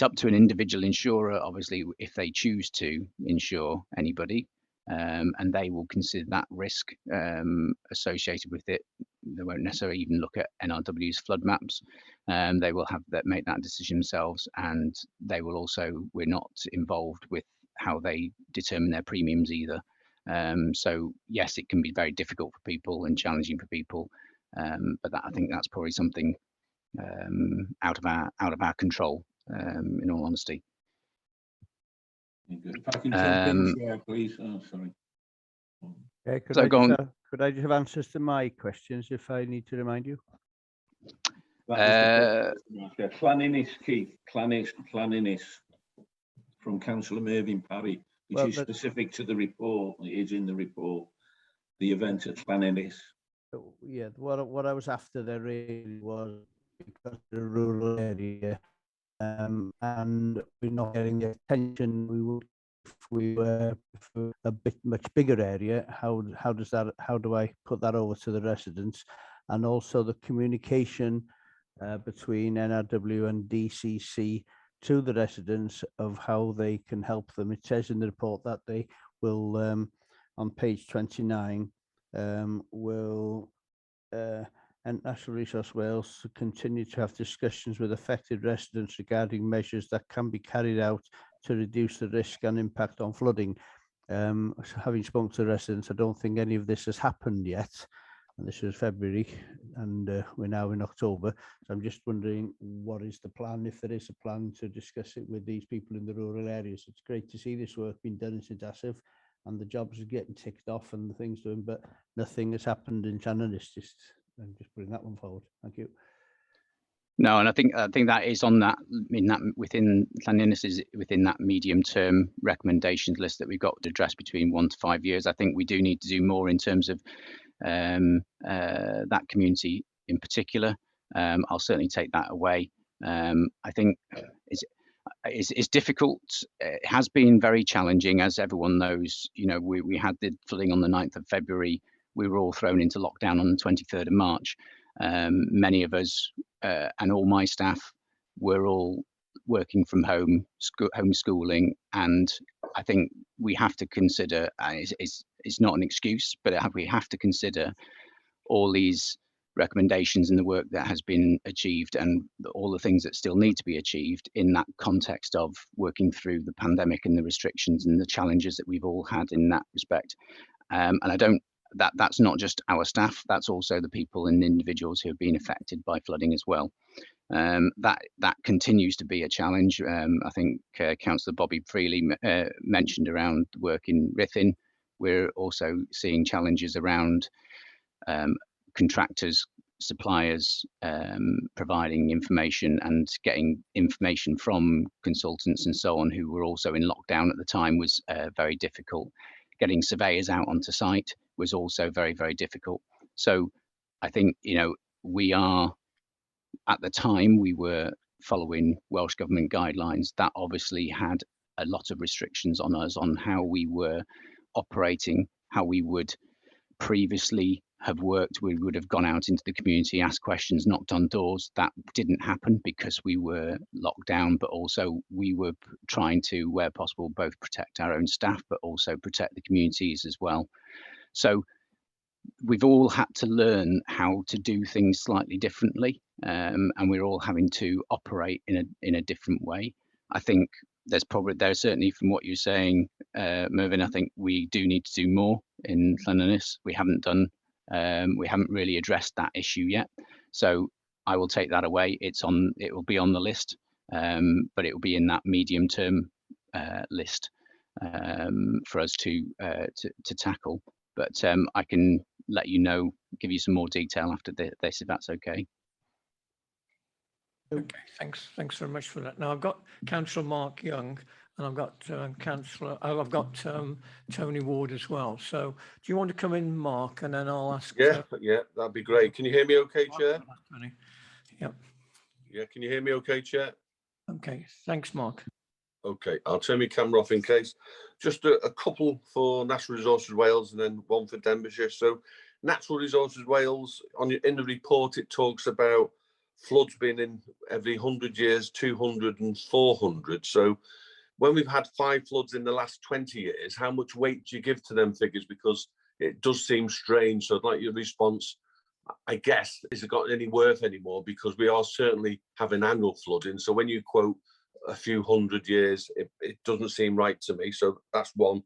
up to an individual insurer, obviously, if they choose to insure anybody, and they will consider that risk associated with it. They won't necessarily even look at NRW's flood maps. They will have that, make that decision themselves, and they will also, we're not involved with how they determine their premiums either. So yes, it can be very difficult for people and challenging for people, but I think that's probably something out of our control, in all honesty. If I can jump in, Chair, please. Oh, sorry. Yeah, could, So I go on. could I just have answers to my questions if I need to remind you? Clanninis, Keith. Clanninis from Councillor Mervyn Parry, which is specific to the report. It is in the report. The event at Clanninis. Yeah, what I was after there really was because of the rural area, and we're not getting the attention we would if we were for a much bigger area. How do I put that over to the residents, and also the communication between NRW and DCC to the residents of how they can help them. It says in the report that they will, on page 29, will and National Resource Wales continue to have discussions with affected residents regarding measures that can be carried out to reduce the risk and impact on flooding. Having spoken to residents, I don't think any of this has happened yet. And this was February, and we're now in October. So I'm just wondering, what is the plan, if there is a plan, to discuss it with these people in the rural areas? It's great to see this work being done in St Asaph, and the jobs are getting ticked off and the things doing, but nothing has happened in Llanynys. I'm just putting that one forward. Thank you. No, and I think that is on that, within Llanynys is within that medium-term recommendations list that we've got to address between 1 to 5 years. I think we do need to do more in terms of that community in particular. I'll certainly take that away. I think it's difficult. It has been very challenging, as everyone knows. You know, we had the flooding on the 9th of February. We were all thrown into lockdown on the 23rd of March. Many of us and all my staff were all working from home, homeschooling, and I think we have to consider, it's not an excuse, but we have to consider all these recommendations and the work that has been achieved and all the things that still need to be achieved in that context of working through the pandemic and the restrictions and the challenges that we've all had in that respect. And that's not just our staff, that's also the people and individuals who have been affected by flooding as well. That continues to be a challenge. I think Councillor Bobby Freely mentioned around work in Ruthin. We're also seeing challenges around contractors, suppliers providing information and getting information from consultants and so on, who were also in lockdown at the time, was very difficult. Getting surveyors out onto site was also very, very difficult. So I think, you know, we are, at the time, we were following Welsh Government guidelines that obviously had a lot of restrictions on us on how we were operating, how we would previously have worked. We would have gone out into the community, asked questions, knocked on doors. That didn't happen because we were locked down, but also we were trying to, where possible, both protect our own staff, but also protect the communities as well. So we've all had to learn how to do things slightly differently, and we're all having to operate in a different way. I think there's certainly, from what you're saying, Mervyn, I think we do need to do more in Llanynys. We haven't really addressed that issue yet. So I will take that away. It will be on the list, but it will be in that medium term list for us to tackle. But I can let you know, give you some more detail after this, if that's okay. Okay, thanks very much for that. Now I've got Councillor Mark Young, and I've got Tony Ward as well. So do you want to come in, Mark, and then I'll ask? Yeah, that'd be great. Can you hear me okay, Chair? Yep. Yeah, can you hear me okay, Chair? Okay, thanks, Mark. Okay, I'll turn my camera off in case. Just a couple for Natural Resources Wales and then one for Denbighshire. So Natural Resources Wales, in the report, it talks about floods being in every 100 years, 200 and 400. So when we've had 5 floods in the last 20 years, how much weight do you give to them figures? Because it does seem strange. So I'd like your response. I guess, is it got any worth anymore? Because we are certainly having annual flooding. So when you quote a few 100 years, it doesn't seem right to me. So that's one.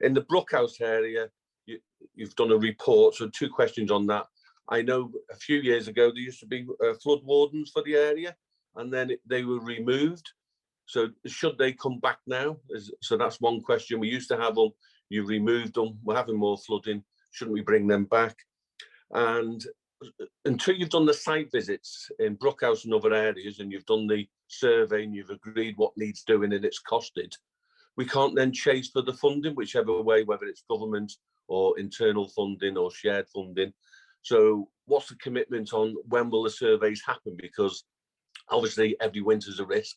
In the Brookhouse area, you've done a report. So 2 questions on that. I know a few years ago, there used to be flood wardens for the area, and then they were removed. So should they come back now? So that's one question. We used to have them, you removed them, we're having more flooding. Shouldn't we bring them back? And until you've done the site visits in Brookhouse and other areas, and you've done the survey and you've agreed what needs doing and it's costed, we can't then chase for the funding, whichever way, whether it's government or internal funding or shared funding. So what's the commitment on when will the surveys happen? Because obviously every winter's a risk.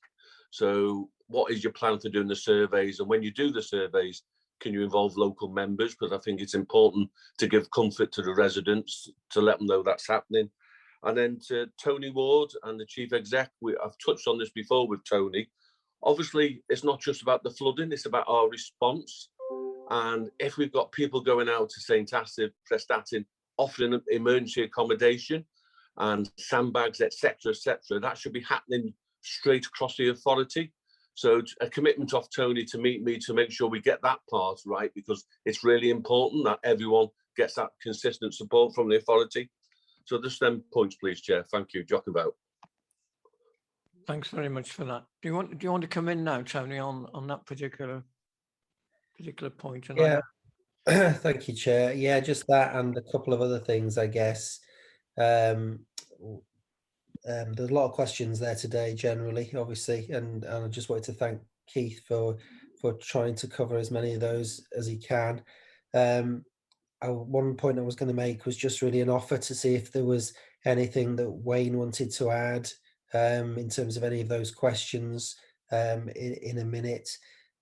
So what is your plan for doing the surveys? And when you do the surveys, can you involve local members? Because I think it's important to give comfort to the residents, to let them know that's happening. And then to Tony Ward and the Chief Exec, I've touched on this before with Tony. Obviously, it's not just about the flooding, it's about our response. And if we've got people going out to St. Asaph, Prestatyn, offering emergency accommodation and sandbags, etc., that should be happening straight across the authority. So a commitment off Tony to meet me to make sure we get that part right, because it's really important that everyone gets that consistent support from the authority. So just them points, please, Chair. Thank you. Jock about. Thanks very much for that. Do you want to come in now, Tony, on that particular point? And Yeah. Thank you, Chair. Yeah, just that and a couple of other things, I guess. There's a lot of questions there today, generally, obviously, and I just wanted to thank Keith for trying to cover as many of those as he can. One point I was going to make was just really an offer to see if there was anything that Wayne wanted to add in terms of any of those questions in a minute.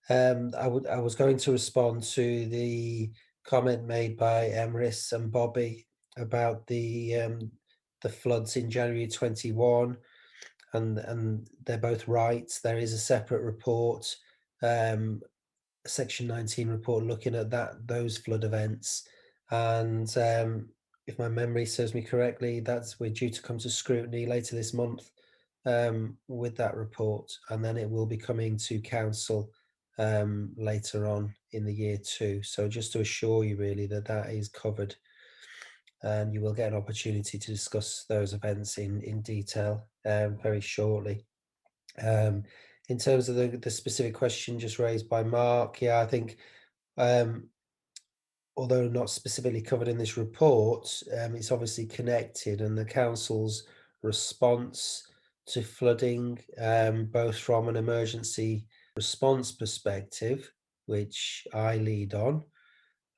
I was going to respond to the comment made by Emrys and Bobby about the floods in January 21, and they're both right. There is a separate report, Section 19 report, looking at those flood events, and if my memory serves me correctly, we're due to come to scrutiny later this month with that report, and then it will be coming to council later on in the year too. So just to assure you really that is covered, and you will get an opportunity to discuss those events in detail very shortly. In terms of the specific question just raised by Mark, yeah, I think although not specifically covered in this report, it's obviously connected, and the council's response to flooding, both from an emergency response perspective, which I lead on,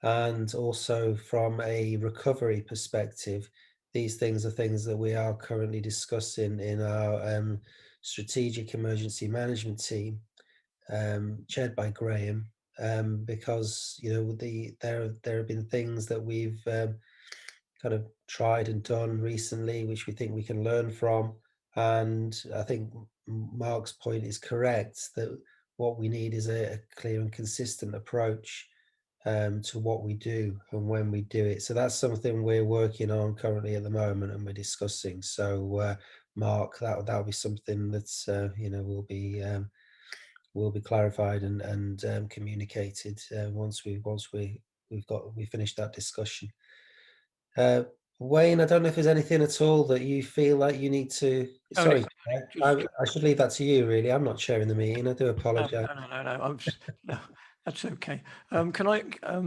and also from a recovery perspective. These things are things that we are currently discussing in our strategic emergency management team, chaired by Graham, because there have been things that we've kind of tried and done recently which we think we can learn from, and I think Mark's point is correct, that what we need is a clear and consistent approach to what we do and when we do it. So that's something we're working on currently at the moment and we're discussing. So Mark, that'll be something that's will be clarified and communicated once we finished that discussion. Wayne, I don't know if there's anything at all that you feel like you need to. Sorry, I should leave that to you. Really, I'm not chairing the meeting. I do apologise. No, that's okay. Can I,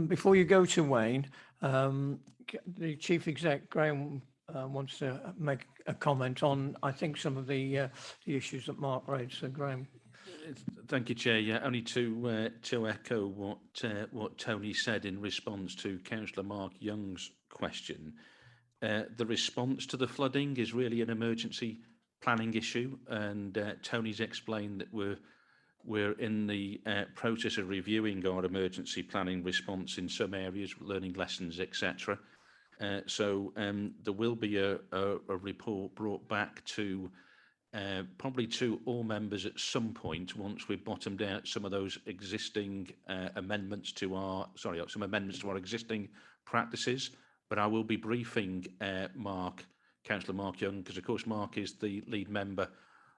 before you go to Wayne, the Chief Exec Graham wants to make a comment on, I think, some of the issues that Mark raised. So Graham. Thank you, Chair. Yeah, only to echo what Tony said in response to Councillor Mark Young's question. The response to the flooding is really an emergency planning issue, and Tony's explained that we're in the process of reviewing our emergency planning response in some areas, learning lessons, etc. So there will be a report brought back to probably to all members at some point once we've bottomed out some of those existing amendments to our existing practices. But I will be briefing Councillor Mark Young, because of course Mark is the lead member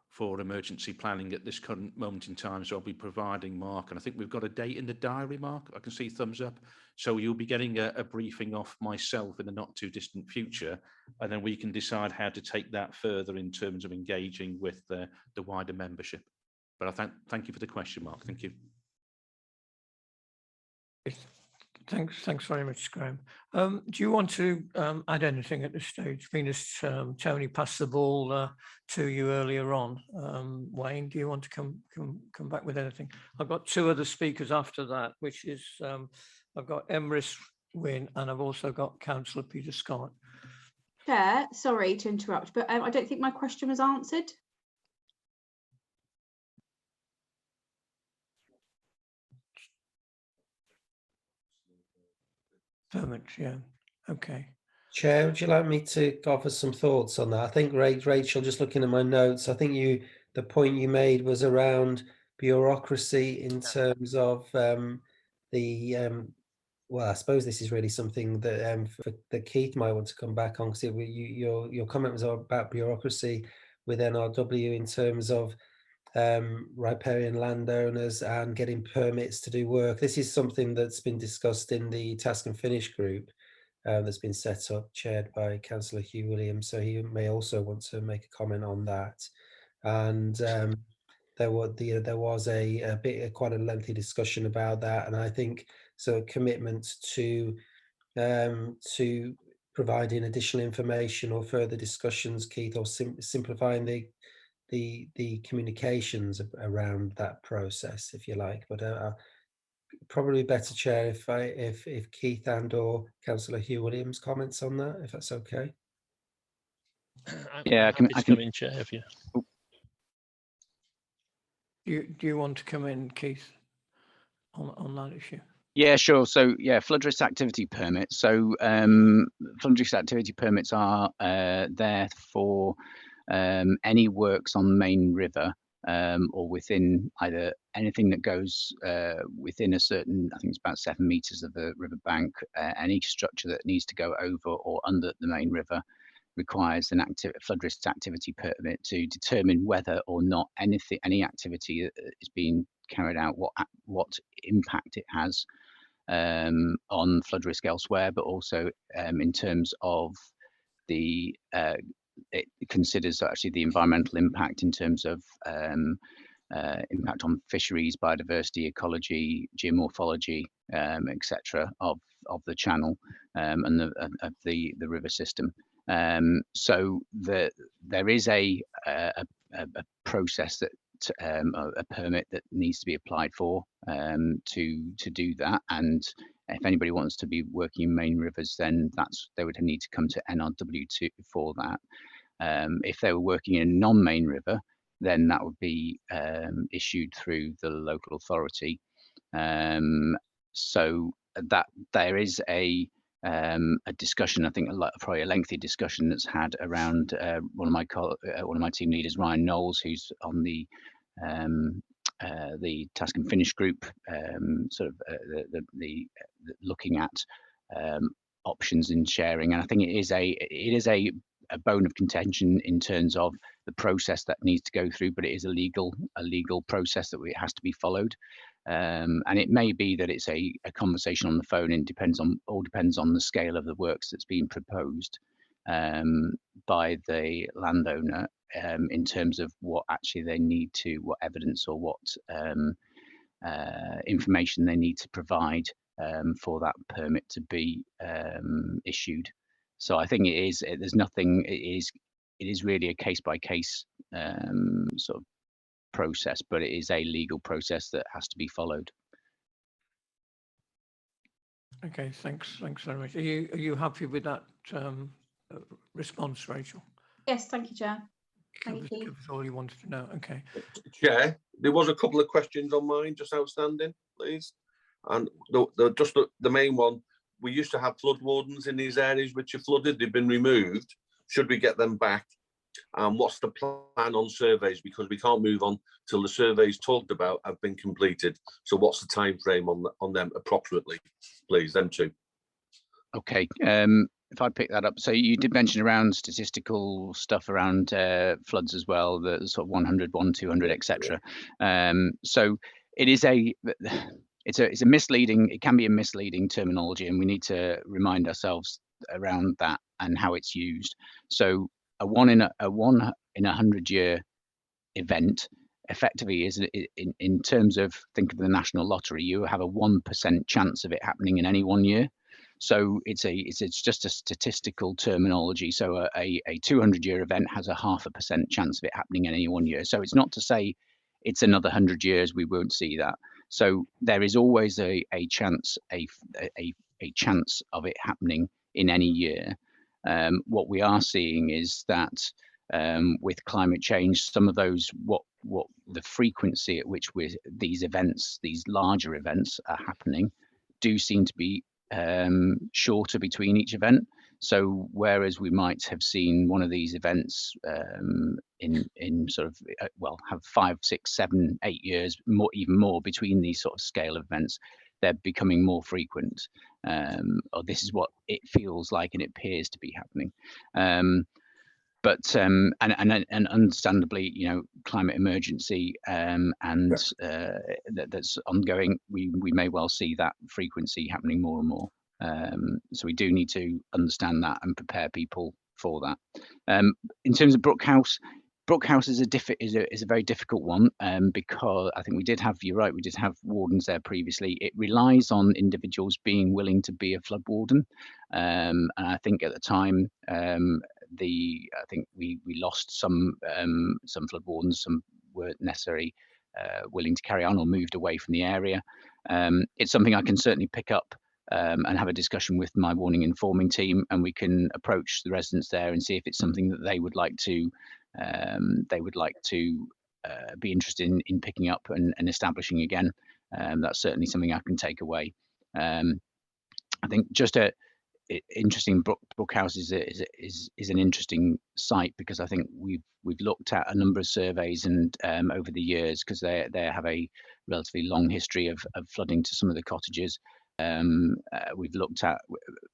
for emergency planning at this current moment in time. So I'll be providing Mark, and I think we've got a date in the diary, Mark. I can see thumbs up. So you'll be getting a briefing off myself in the not too distant future, and then we can decide how to take that further in terms of engaging with the wider membership. But I thank you for the question, Mark. Thank you. Thanks very much, Graham. Do you want to add anything at this stage? Venus, Tony passed the ball to you earlier on. Wayne, do you want to come back with anything? I've got two other speakers after that, which is I've got Emrys Wynne and I've also got Councillor Peter Scott. Chair, sorry to interrupt, but I don't think my question was answered. Perfect, yeah, okay. Chair, would you like me to offer some thoughts on that? I think, Rachel, just looking at my notes, I think the point you made was around bureaucracy in terms of well, I suppose this is really something that that Keith might want to come back on, because your comment was about bureaucracy with NRW in terms of riparian landowners and getting permits to do work. This is something that's been discussed in the Task and Finish group that's been set up, chaired by Councillor Hugh Williams, so he may also want to make a comment on that. And there was quite a lengthy discussion about that, and I think so commitment to providing additional information or further discussions, Keith, or simplifying the communications around that process, if you like. But probably better, Chair, if Keith and or Councillor Hugh Williams comments on that, if that's okay. Yeah, I can come in, Chair, if you. Do you want to come in, Keith, on that issue? Yeah, sure. So yeah, flood risk activity permits. So flood risk activity permits are there for any works on the main river or within either anything that goes within a certain, I think it's about 7 meters of the river bank, any structure that needs to go over or under the main river requires an flood risk activity permit to determine whether or not any activity is being carried out, what impact it has on flood risk elsewhere, but also in terms of the it considers actually the environmental impact in terms of impact on fisheries, biodiversity, ecology, geomorphology, etc. of the channel and of the river system. So there is a process that a permit that needs to be applied for to do that, and if anybody wants to be working in main rivers, then they would need to come to NRW for that. If they were working in a non-main river, then that would be issued through the local authority. So that there is a discussion, I think probably a lengthy discussion that's had around one of my team leaders, Ryan Knowles, who's on the Task and Finish group, looking at options in sharing, and I think it is a bone of contention in terms of the process that needs to go through, but it is a legal process that has to be followed. And it may be that it's a conversation on the phone, and depends on the scale of the works that's being proposed by the landowner in terms of what actually they need to, what evidence or what information they need to provide for that permit to be issued. So I think there's nothing, it is really a case by case sort of process, but it is a legal process that has to be followed. Okay, thanks very much. Are you happy with that response, Rachel? Yes, thank you, Chair. Thank you. Covers all you wanted to know. Okay. Chair, there was a couple of questions on mine just outstanding, please. And the main one, we used to have flood wardens in these areas which are flooded. They've been removed. Should we get them back? And what's the plan on surveys? Because we can't move on till the surveys talked about have been completed. So what's the time frame on them approximately, please? Them two. Okay. If I pick that up, so you did mention around statistical stuff around floods as well, the sort of 100, 200, etc. So it is it's a misleading, it can be a misleading terminology, and we need to remind ourselves around that and how it's used. So a 1 in 100 year event effectively is in terms of, think of the national lottery, you have a 1% chance of it happening in any 1 year. So it's just a statistical terminology. So a 200-year event has a 0.5% chance of it happening in any 1 year. So it's not to say it's another 100 years we won't see that. So there is always a chance chance of it happening in any year. What we are seeing is that with climate change, some of those what the frequency at which these events, these larger events, are happening, do seem to be shorter between each event. So whereas we might have seen one of these events in sort of have 5, 6, 7, 8 years, even more between these sort of scale events, they're becoming more frequent, or this is what it feels like and it appears to be happening. But and understandably, you know, climate emergency that's ongoing, we may well see that frequency happening more and more. So we do need to understand that and prepare people for that. In terms of Brookhouse is a very difficult one, because I think we did have, you're right, we did have wardens there previously. It relies on individuals being willing to be a flood warden, and I think at the time I think we lost some flood wardens, some weren't necessarily willing to carry on or moved away from the area. It's something I can certainly pick up and have a discussion with my warning informing team, and we can approach the residents there and see if it's something that they would like to be interested in picking up and establishing again. That's certainly something I can take away. I think just interesting, Brookhouse is an interesting site, because I think we've looked at a number of surveys and over the years, because they have a relatively long history of flooding to some of the cottages. We've looked at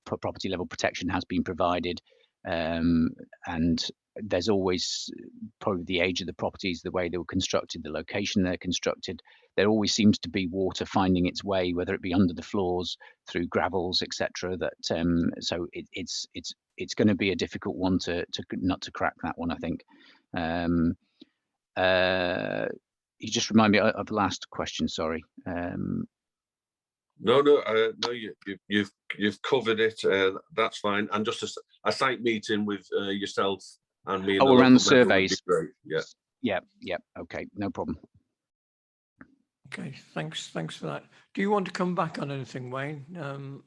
property level protection has been provided, and there's always probably the age of the properties, the way they were constructed, the location they're constructed. There always seems to be water finding its way, whether it be under the floors, through gravels, etc. That so it's going to be a difficult one to crack that one, I think. You just remind me of the last question. Sorry. No, you've covered it. That's fine. And just a site meeting with yourself and me. And around the surveys. Yeah. Okay, no problem. Okay, thanks for that. Do you want to come back on anything, Wayne,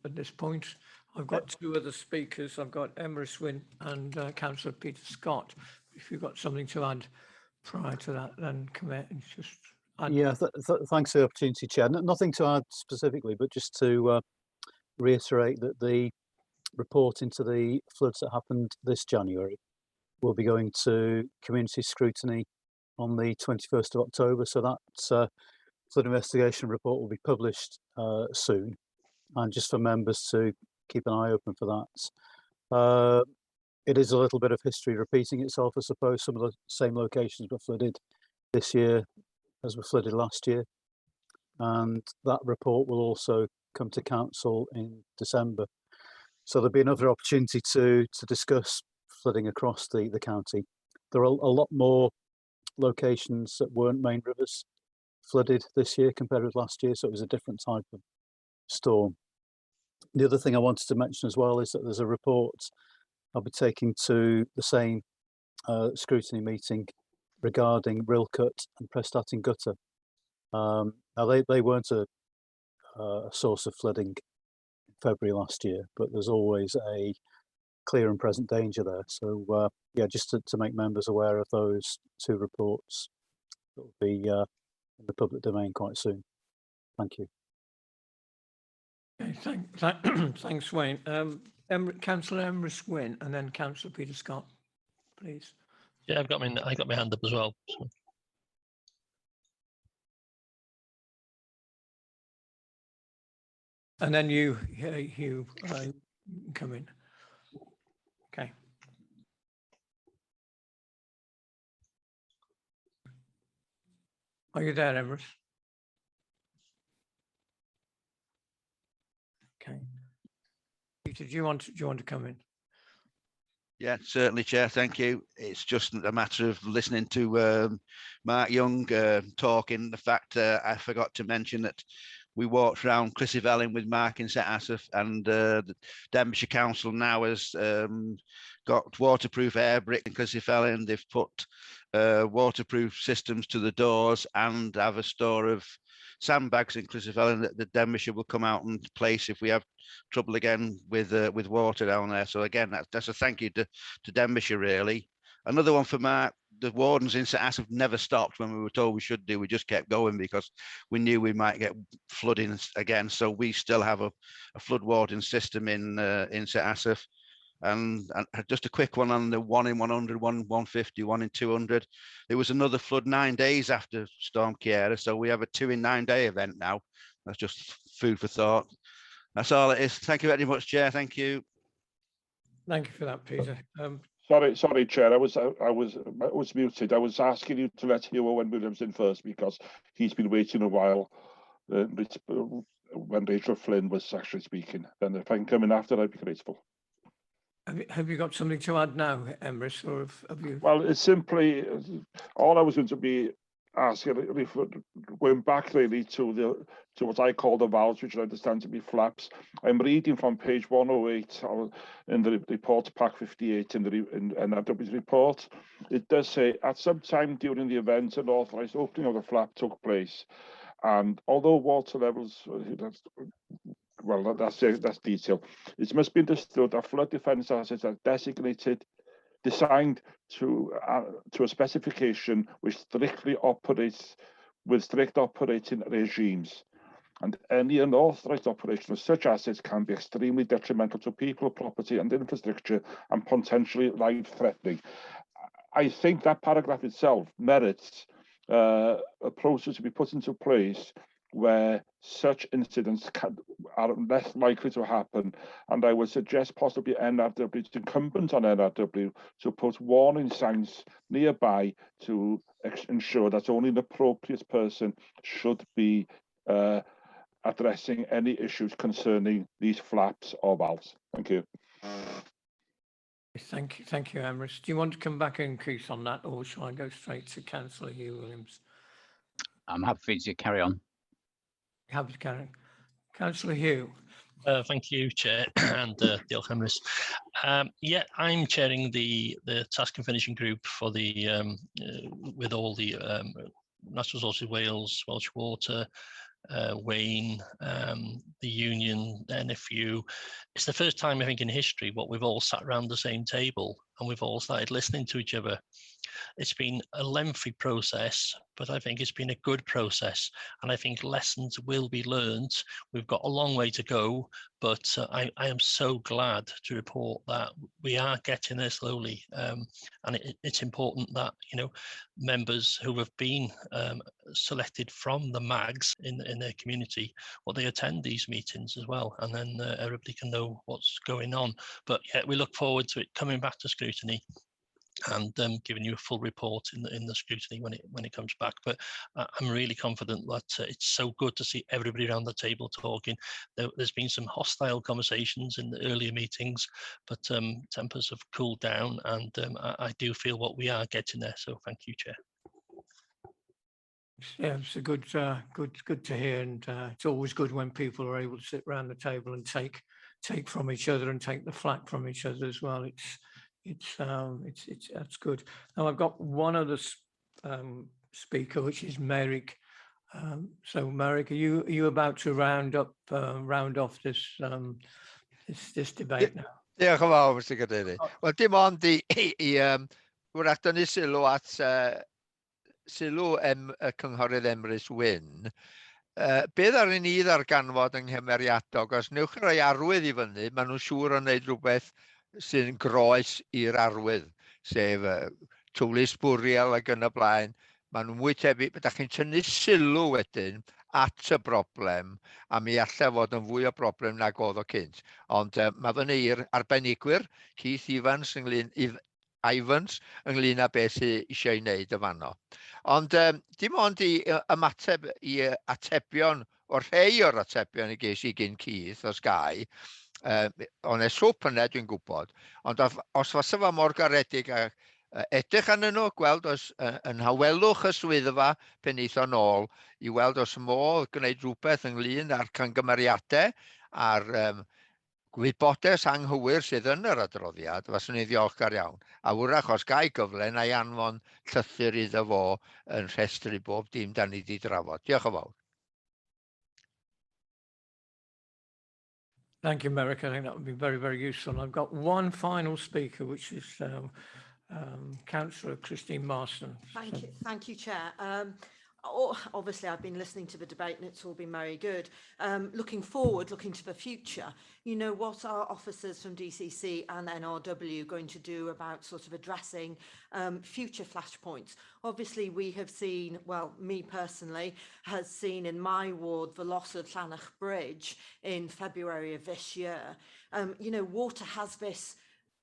at this point? I've got two other speakers. I've got Emma Swin and Councillor Peter Scott. If you've got something to add prior to that, then come in and just add. Yeah, thanks for the opportunity, Chair. Nothing to add specifically, but just to reiterate that the report into the floods that happened this January will be going to community scrutiny on the 21st of October. So that flood investigation report will be published soon, and just for members to keep an eye open for that. It is a little bit of history repeating itself, I suppose. Some of the same locations were flooded this year as were flooded last year, and that report will also come to council in December. So there'll be another opportunity to discuss flooding across the county. There are a lot more locations that weren't main rivers flooded this year compared with last year, so it was a different type of storm. The other thing I wanted to mention as well is that there's a report I'll be taking to the same scrutiny meeting regarding Rilcut and Prestatyn Gutter. Now they weren't a source of flooding in February last year, but there's always a clear and present danger there. So yeah, just to make members aware of those two reports that will be in the public domain quite soon. Thank you. Okay, thanks, Wayne. Councillor Emrys Gwynn and then Councillor Peter Scott, please. Yeah, I got my hand up as well. So. And then you come in. Okay. Are you there, Emrys? Okay. Peter, do you want to come in? Yeah, certainly, Chair. Thank you. It's just a matter of listening to Mark Young talking. The fact I forgot to mention that we walked around Clissyvelin with Mark in St Asaph, and the Denbighshire Council now has got waterproof air brick in Clissyvelin. They've put waterproof systems to the doors and have a store of sandbags in Clissyvelin that the Denbighshire will come out and place if we have trouble again with water down there. So again, that's a thank you to Denbighshire, really. Another one for Mark. The wardens in St Asaph never stopped when we were told we should do. We just kept going because we knew we might get flooding again. So we still have a flood warden system in St Asaph. And just a quick one on the 1 in 100, 1 in 150, 1 in 200. There was another flood 9 days after Storm Ciara, so we have a 2 in 9 day event now. That's just food for thought. That's all it is. Thank you very much, Chair. Thank you. Thank you for that, Peter. Sorry, Chair. I was muted. I was asking you to let Hugh Owen Williams in first because he's been waiting a while when Rachel Flynn was actually speaking. Then if I can come in after, I'd be grateful. Have you got something to add now, Emrys, or have you? Well, it's simply all I was going to be asking, going back really to what I call the valves, which I understand to be flaps. I'm reading from page 108 in the report, pack 58 in NRW's report. It does say at some time during the event, an authorised opening of the flap took place, and although water levels, well, that's detail. It must be understood that flood defence assets are designed to a specification which strictly operates with strict operating regimes, and any unauthorised operation of such assets can be extremely detrimental to people, property and infrastructure and potentially life-threatening. I think that paragraph itself merits a process to be put into place where such incidents are less likely to happen, and I would suggest possibly NRW, it's incumbent on NRW to put warning signs nearby to ensure that only an appropriate person should be addressing any issues concerning these flaps or valves. Thank you. Thank you, Emrys. Do you want to come back and Keith on that, or shall I go straight to Councillor Hugh Williams? I'm happy to carry on. Happy to carry on. Councillor Hugh. Thank you, Chair, and diolch Emrys. Yeah, I'm chairing the task and finishing group for the with all the Natural Resources Wales, Welsh Water, Wayne, the Union, NFU. It's the first time, I think, in history what we've all sat around the same table and we've all started listening to each other. It's been a lengthy process, but I think it's been a good process, and I think lessons will be learned. We've got a long way to go, but I am so glad to report that we are getting there slowly, and it's important that, you know, members who have been selected from the MAGs in their community, well, they attend these meetings as well, and then everybody can know what's going on. But yeah, we look forward to it coming back to scrutiny and giving you a full report in the scrutiny when it comes back. But I'm really confident that it's so good to see everybody around the table talking. There's been some hostile conversations in the earlier meetings, but tempers have cooled down, and I do feel what we are getting there. So thank you, Chair. Yeah, it's a good to hear, and it's always good when people are able to sit around the table and take from each other and take the flak from each other as well. That's good. Now I've got one other speaker, which is Merrick. So Merrick, are you about to round off this this debate now? Diolch yn fawr, Mr Cadeirydd. Wel, dim ond wrach dynnu sylw at y cynghorydd Emrys Wyn. Beth ar ni ddarganfod yng nghymeriadog, os newch chi roi arwydd i fyny, maen nhw'n siŵr yn gwneud rhywbeth sy'n groes i'r arwydd, sef twlis bwriel ac yn y blaen. Maen nhw'n mwy tebyg, ydych chi'n tynnu sylw wedyn at y broblem, a mi allai fod yn fwy o broblem nag oedd o cynt. Ond mae fy neir arbenigwyr, Keith Evans ynglyn â beth sydd eisiau ei wneud y fanno. Ond dim ond i ymateb i atebion, o'r rhai o'r atebion i ges i gyn Keith os gai, ond swp yna dwi'n gwybod, ond os fysa fo mor garedig a edrych arnyn nhw, gweld os yn hawelwch y swyddfa pen eith o'n ôl, i weld os modd gwneud rhywbeth ynglyn â'r cangymeriadau a'r gwybodaeth anghywir sydd yn yr adroddiad, faswn i'n ddiolchgar iawn. A wrach os gai gyfle, na i anfon llythyr iddo fo yn rhestru bob dim da ni wedi drafod. Diolch yn fawr. Thank you, Merrick. I think that would be very, very useful. I've got one final speaker, which is Councillor Christine Marston. Thank you, Chair. Obviously, I've been listening to the debate and it's all been very good. Looking forward, looking to the future, you know, what are officers from DCC and NRW going to do about sort of addressing future flashpoints? Obviously, we have seen, well, me personally, has seen in my ward the loss of Llanach Bridge in February of this year. You know, water has this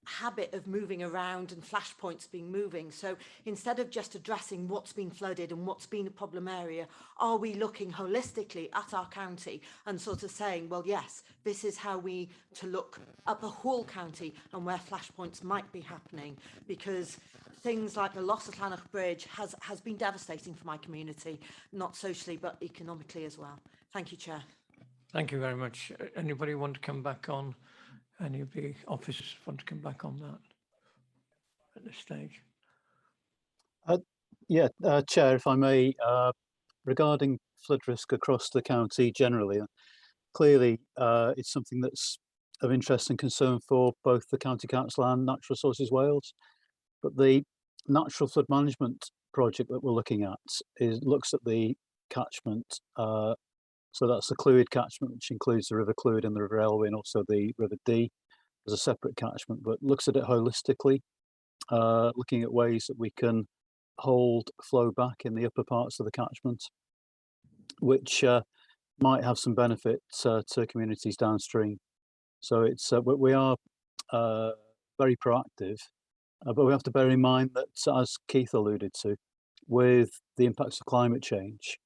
habit of moving around and flashpoints being moving. So instead of just addressing what's been flooded and what's been a problem area, are we looking holistically at our county and sort of saying, well, yes, this is how we to look at the whole county and where flashpoints might be happening, because things like the loss of Llanach Bridge has been devastating for my community, not socially but economically as well. Thank you, Chair. Thank you very much. Anybody want to come back on? Any of the officers want to come back on that at this stage? Chair, if I may, regarding flood risk across the county generally, clearly it's something that's of interest and concern for both the County Council and Natural Resources Wales. But the natural flood management project that we're looking at looks at the catchment. So that's the Clwyd catchment, which includes the River Clwyd and the River Elwy, and also the River Dee as a separate catchment, but looks at it holistically, looking at ways that we can hold flow back in the upper parts of the catchment, which might have some benefit to communities downstream. So it's we are very proactive, but we have to bear in mind that, as Keith alluded to, with the impacts of climate change,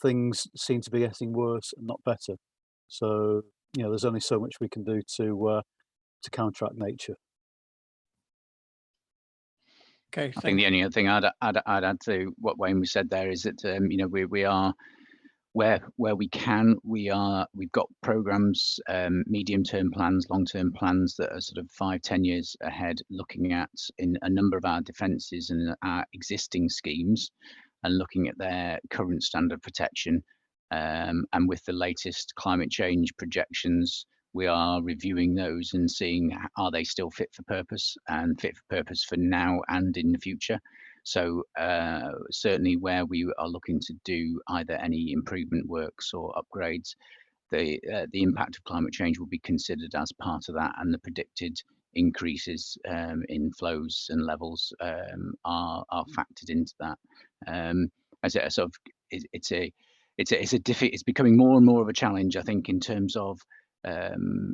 things seem to be getting worse and not better. So, you know, there's only so much we can do to counteract nature. Okay. I think the only other thing I'd add to what Wayne said there is that you know, we are where we can, we've got programs, medium-term plans, long-term plans that are sort of 5-10 years ahead, looking at in a number of our defences and our existing schemes, and looking at their current standard protection. And with the latest climate change projections, we are reviewing those and seeing, are they still fit for purpose, and fit for purpose for now and in the future. So certainly where we are looking to do either any improvement works or upgrades, the impact of climate change will be considered as part of that, and the predicted increases in flows and levels are factored into that. As a sort of, it's becoming more and more of a challenge, I think, in terms of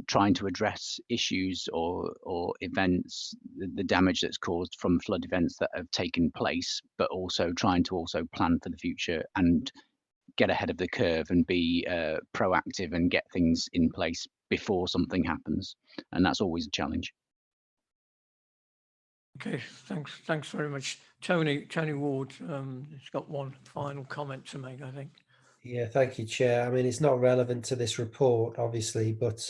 trying to address issues or events, the damage that's caused from flood events that have taken place, but also trying to plan for the future and get ahead of the curve and be proactive and get things in place before something happens, and that's always a challenge. Okay, thanks very much. Tony Ward has got one final comment to make, I think. Yeah, thank you, Chair. I mean, it's not relevant to this report, obviously, but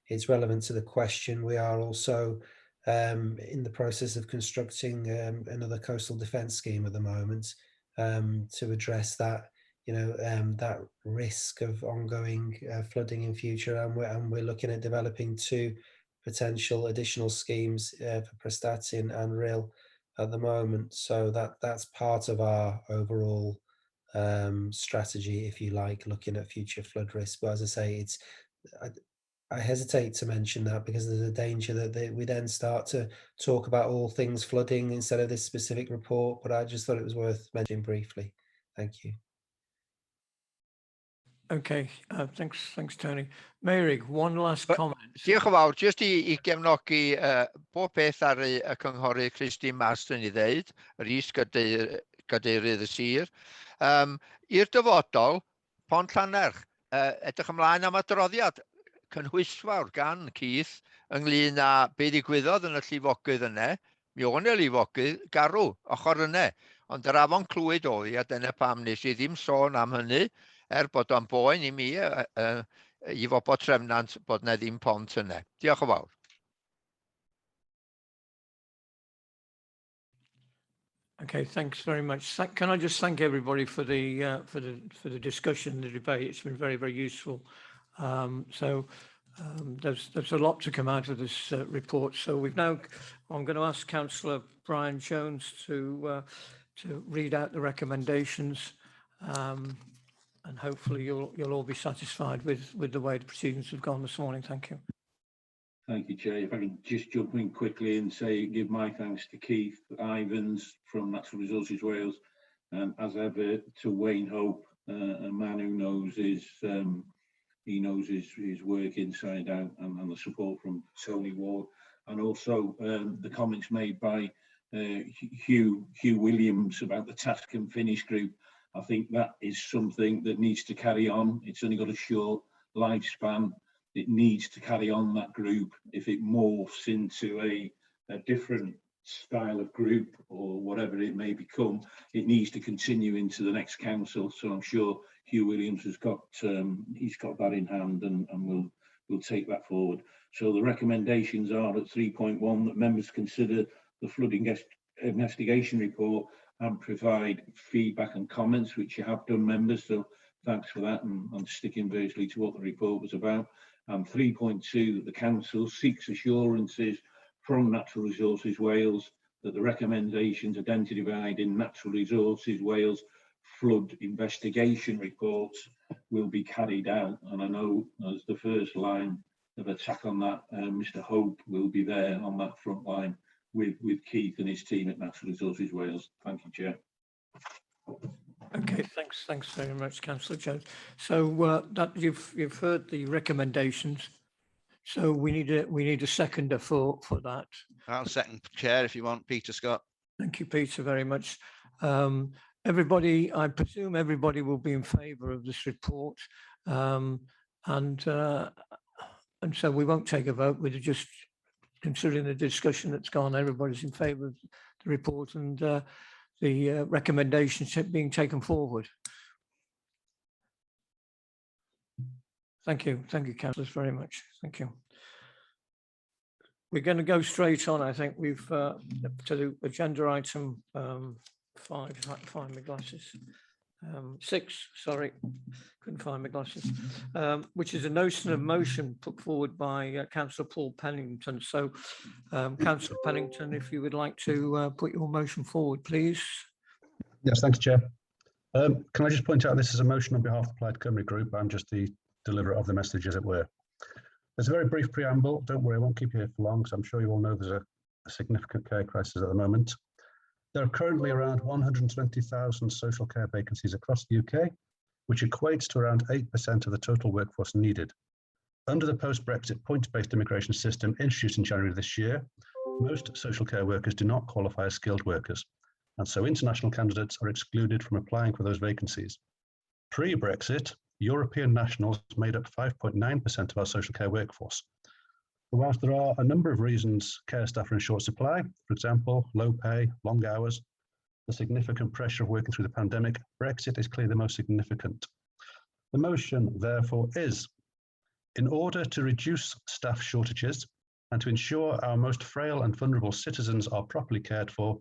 it's relevant to the question. We are also in the process of constructing another coastal defence scheme at the moment to address that, you know, that risk of ongoing flooding in future, and we're looking at developing two potential additional schemes for Prestatyn and RIL at the moment. So that's part of our overall strategy, if you like, looking at future flood risk. But as I say, I hesitate to mention that because there's a danger that we then start to talk about all things flooding instead of this specific report. But I just thought it was worth mentioning briefly. Thank you. Okay, thanks Tony. Meirig, one last comment. Diolch yn fawr, jyst i gefnogi bob peth ar y cynghorydd Christine Marston i ddeud, yr is-gadeirydd y sir. I'r dyfodol, Pont Llanerch, edrych ymlaen am adroddiad cynhwysfawr gan Keith ynglyn â be ddigwyddodd yn y llifogydd yna. Mi o'n y llifogydd garw ochr yna, ond yr afon clwyd oedd hi, a dyna pam nes i ddim sôn am hynny, bod o'n boen i mi i fobod trefnant bod na ddim pont yna. Diolch yn fawr. Okay, thanks very much. Can I just thank everybody for the discussion, the debate? It's been very, very useful. There's a lot to come out of this report. So I'm going to ask Councillor Brian Jones to read out the recommendations, and hopefully you'll all be satisfied with the way the proceedings have gone this morning. Thank you. Thank you, Chair. If I can just jump in quickly and give my thanks to Keith Ivans from Natural Resources Wales, and as ever to Wayne Hope, a man who knows his work inside out, and the support from Tony Ward, and also the comments made by Hugh Williams about the task and finish group. I think that is something that needs to carry on. It's only got a short lifespan. It needs to carry on, that group. If it morphs into a different style of group or whatever it may become, it needs to continue into the next council. So I'm sure Hugh Williams has got he's got that in hand, and we'll take that forward. So the recommendations are at 3.1 that members consider the flooding investigation report and provide feedback and comments, which you have done, members, so thanks for that, and I'm sticking virtually to what the report was about. And 3.2, that the council seeks assurances from Natural Resources Wales that the recommendations identified in Natural Resources Wales flood investigation reports will be carried out. And I know as the first line of attack on that, Mr. Hope will be there on that front line with Keith and his team at Natural Resources Wales. Thank you, Chair. Okay, thanks very much, Councillor Jones. So that you've heard the recommendations. So we need a seconder for that. I'll second, Chair, if you want, Peter Scott. Thank you, Peter, very much. Everybody, I presume everybody will be in favour of this report, and so we won't take a vote. We're just considering the discussion that's gone. Everybody's in favour of the report and the recommendations being taken forward. Thank you, councillors, very much. Thank you. We're going to go straight on. I think we've to the agenda item 5. If I can find my glasses. 6. Sorry, couldn't find my glasses. Which is a notion of motion put forward by Councillor Paul Pennington. So, Councillor Pennington, if you would like to put your motion forward, please. Yes, thanks, Chair. Can I just point out this is a motion on behalf of the Plaid Cymru Group. I'm just the deliverer of the message, as it were. There's a very brief preamble. Don't worry, I won't keep you here for long, because I'm sure you all know there's a significant care crisis at the moment. There are currently around 120,000 social care vacancies across the UK, which equates to around 8% of the total workforce needed. Under the post-Brexit point-based immigration system introduced in January this year, most social care workers do not qualify as skilled workers, and so international candidates are excluded from applying for those vacancies. Pre-Brexit, European nationals made up 5.9% of our social care workforce. Whilst there are a number of reasons care staff are in short supply, for example, low pay, long hours, the significant pressure of working through the pandemic, Brexit is clearly the most significant. The motion, therefore, is, in order to reduce staff shortages and to ensure our most frail and vulnerable citizens are properly cared for,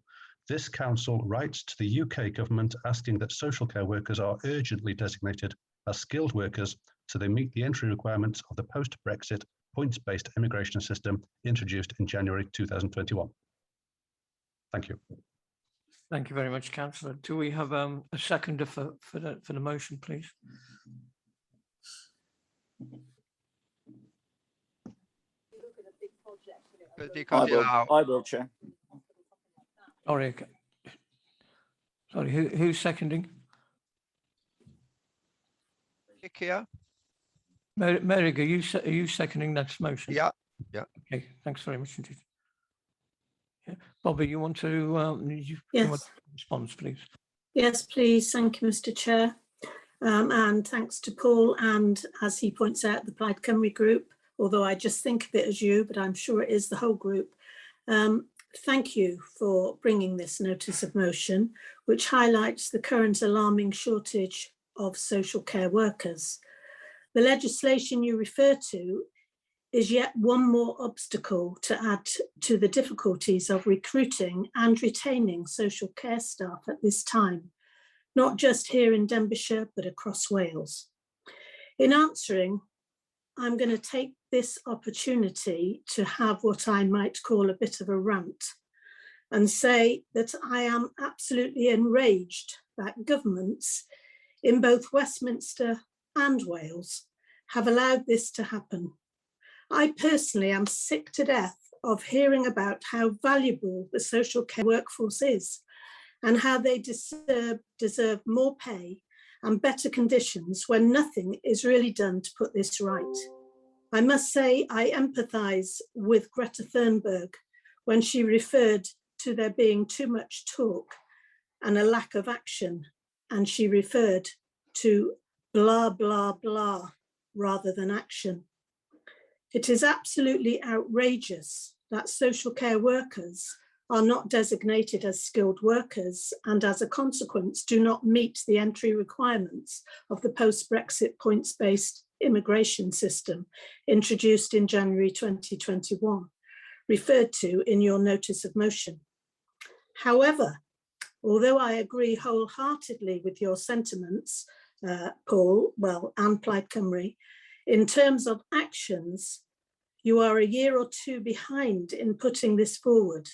this council writes to the UK government asking that social care workers are urgently designated as skilled workers so they meet the entry requirements of the post-Brexit points-based immigration system introduced in January 2021. Thank you. Thank you very much, Councillor. Do we have a seconder for the motion, please? I will, Chair. Sorry, who's seconding? Here. Mary, are you seconding that motion? Yeah. Okay, thanks very much indeed. Yeah. Bobby, you want to Yes. want response, please? Yes, please. Thank you, Mr. Chair. And thanks to Paul and, as he points out, the Plaid Cymru group, although I just think of it as you, but I'm sure it is the whole group. Thank you for bringing this notice of motion, which highlights the current alarming shortage of social care workers. The legislation you refer to is yet one more obstacle to add to the difficulties of recruiting and retaining social care staff at this time, not just here in Denbighshire, but across Wales. In answering, I'm going to take this opportunity to have what I might call a bit of a rant and say that I am absolutely enraged that governments in both Westminster and Wales have allowed this to happen. I personally am sick to death of hearing about how valuable the social care workforce is and how they deserve more pay and better conditions when nothing is really done to put this right. I must say I empathise with Greta Thunberg when she referred to there being too much talk and a lack of action, and she referred to blah, blah, blah rather than action. It is absolutely outrageous that social care workers are not designated as skilled workers and as a consequence do not meet the entry requirements of the post-Brexit points-based immigration system introduced in January 2021, referred to in your notice of motion. However, although I agree wholeheartedly with your sentiments, Paul, and Plaid Cymru, in terms of actions, you are a year or two behind in putting this forward.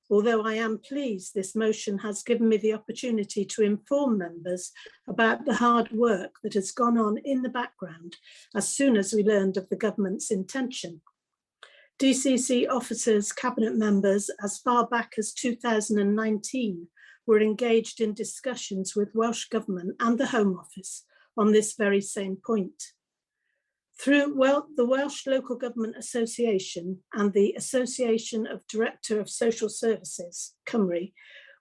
Although I am pleased this motion has given me the opportunity to inform members about the hard work that has gone on in the background as soon as we learned of the government's intention. DCC officers, cabinet members, as far back as 2019, were engaged in discussions with Welsh Government and the Home Office on this very same point. Through the Welsh Local Government Association and the Association of Director of Social Services, Cymru,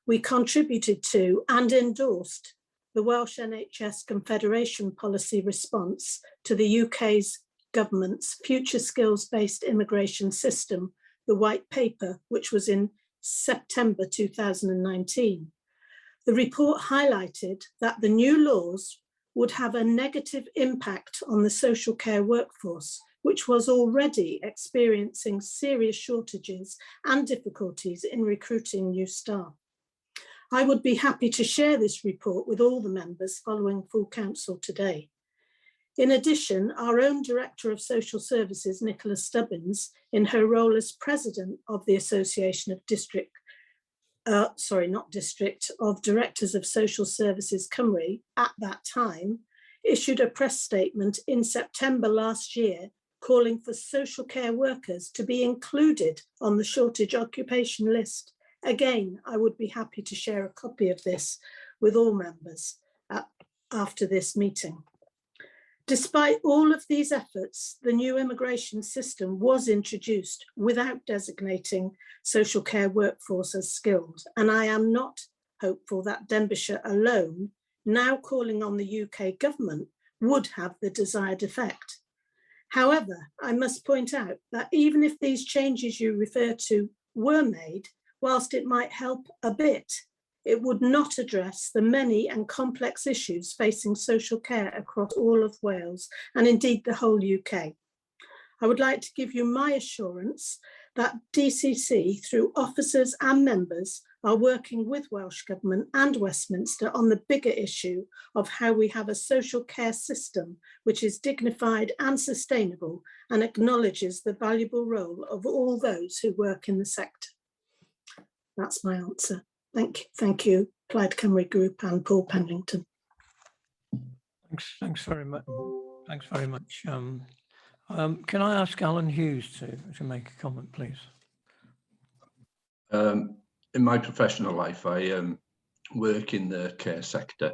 we contributed to and endorsed the Welsh NHS Confederation policy response to the UK's government's future skills-based immigration system, the White Paper, which was in September 2019. The report highlighted that the new laws would have a negative impact on the social care workforce, which was already experiencing serious shortages and difficulties in recruiting new staff. I would be happy to share this report with all the members following full council today. In addition, our own Director of Social Services, Nicola Stubbins, in her role as President of the Association of of Directors of Social Services Cymru at that time, issued a press statement in September last year calling for social care workers to be included on the shortage occupation list. Again, I would be happy to share a copy of this with all members after this meeting. Despite all of these efforts, the new immigration system was introduced without designating social care workforce as skilled, and I am not hopeful that Denbighshire alone, now calling on the UK government, would have the desired effect. However, I must point out that even if these changes you refer to were made, whilst it might help a bit, it would not address the many and complex issues facing social care across all of Wales and indeed the whole UK. I would like to give you my assurance that DCC, through officers and members, are working with Welsh Government and Westminster on the bigger issue of how we have a social care system which is dignified and sustainable and acknowledges the valuable role of all those who work in the sector. That's my answer. Thank you, Plaid Cymru Group and Paul Pennington. Thanks very much. Thanks very much. Can I ask Alan Hughes to make a comment, please? In my professional life, I work in the care sector.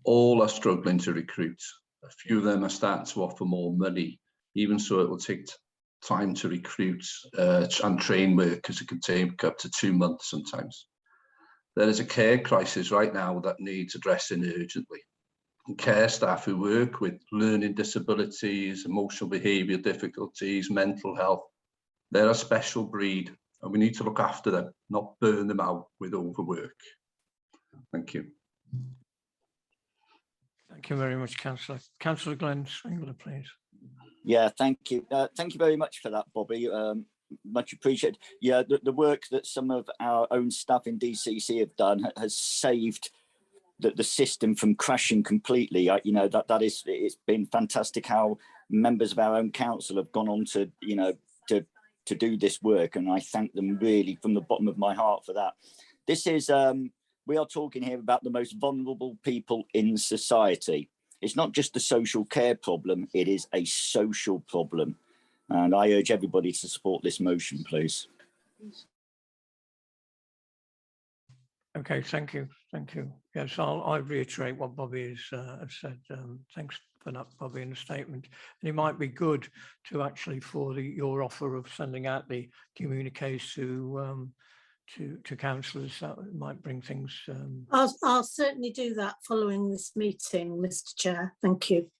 All are struggling to recruit. A few of them are starting to offer more money. Even so, it will take time to recruit and train workers. It can take up to 2 months sometimes. There is a care crisis right now that needs addressing urgently. And care staff who work with learning disabilities, emotional behaviour difficulties, mental health, they're a special breed and we need to look after them, not burn them out with overwork. Thank you. Thank you very much, Councillor. Councillor Glenn Swingler, please. Yeah, thank you. Thank you very much for that, Bobby. Much appreciated. Yeah, the work that some of our own staff in DCC have done has saved the system from crashing completely. You know, it's been fantastic how members of our own council have gone on to, you know, to do this work, and I thank them really from the bottom of my heart for that. This is we are talking here about the most vulnerable people in society. It's not just a social care problem, it is a social problem. And I urge everybody to support this motion, please. Okay, thank you. Thank you. Yes, I'll reiterate what Bobby has said. Thanks for that, Bobby, in the statement. And it might be good to actually, for your offer of sending out the communiques to councillors, that might bring things. I'll certainly do that following this meeting, Mr. Chair. Thank you.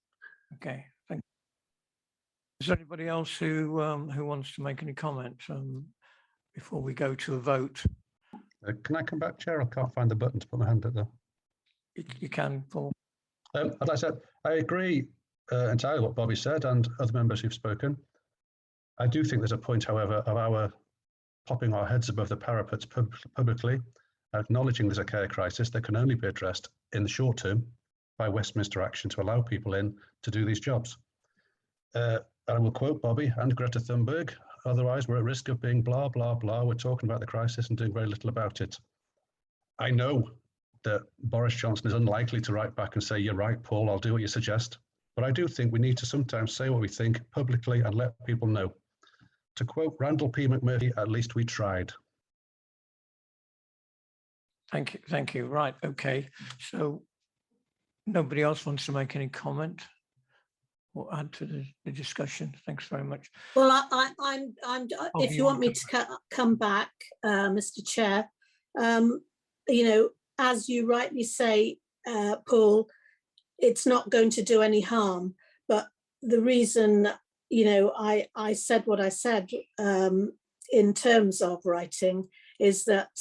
Okay, thank you. Is there anybody else who wants to make any comments before we go to a vote? Can I come back, Chair? I can't find the button to put my hand up there. You can, Paul. As I said, I agree entirely what Bobby said and other members who've spoken. I do think there's a point, however, of our popping our heads above the parapets publicly, acknowledging there's a care crisis that can only be addressed in the short term by Westminster action to allow people in to do these jobs. I will quote Bobby and Greta Thunberg, otherwise we're at risk of being blah, blah, blah. We're talking about the crisis and doing very little about it. I know that Boris Johnson is unlikely to write back and say, you're right, Paul, I'll do what you suggest. But I do think we need to sometimes say what we think publicly and let people know. To quote Randall P. McMurphy, at least we tried. Thank you. Thank you. Right. Okay. So nobody else wants to make any comment or add to the discussion. Thanks very much. Well, I'm if you want me to come back, Mr. Chair, you know, as you rightly say, Paul, it's not going to do any harm. But the reason, you know, I said what I said in terms of writing is that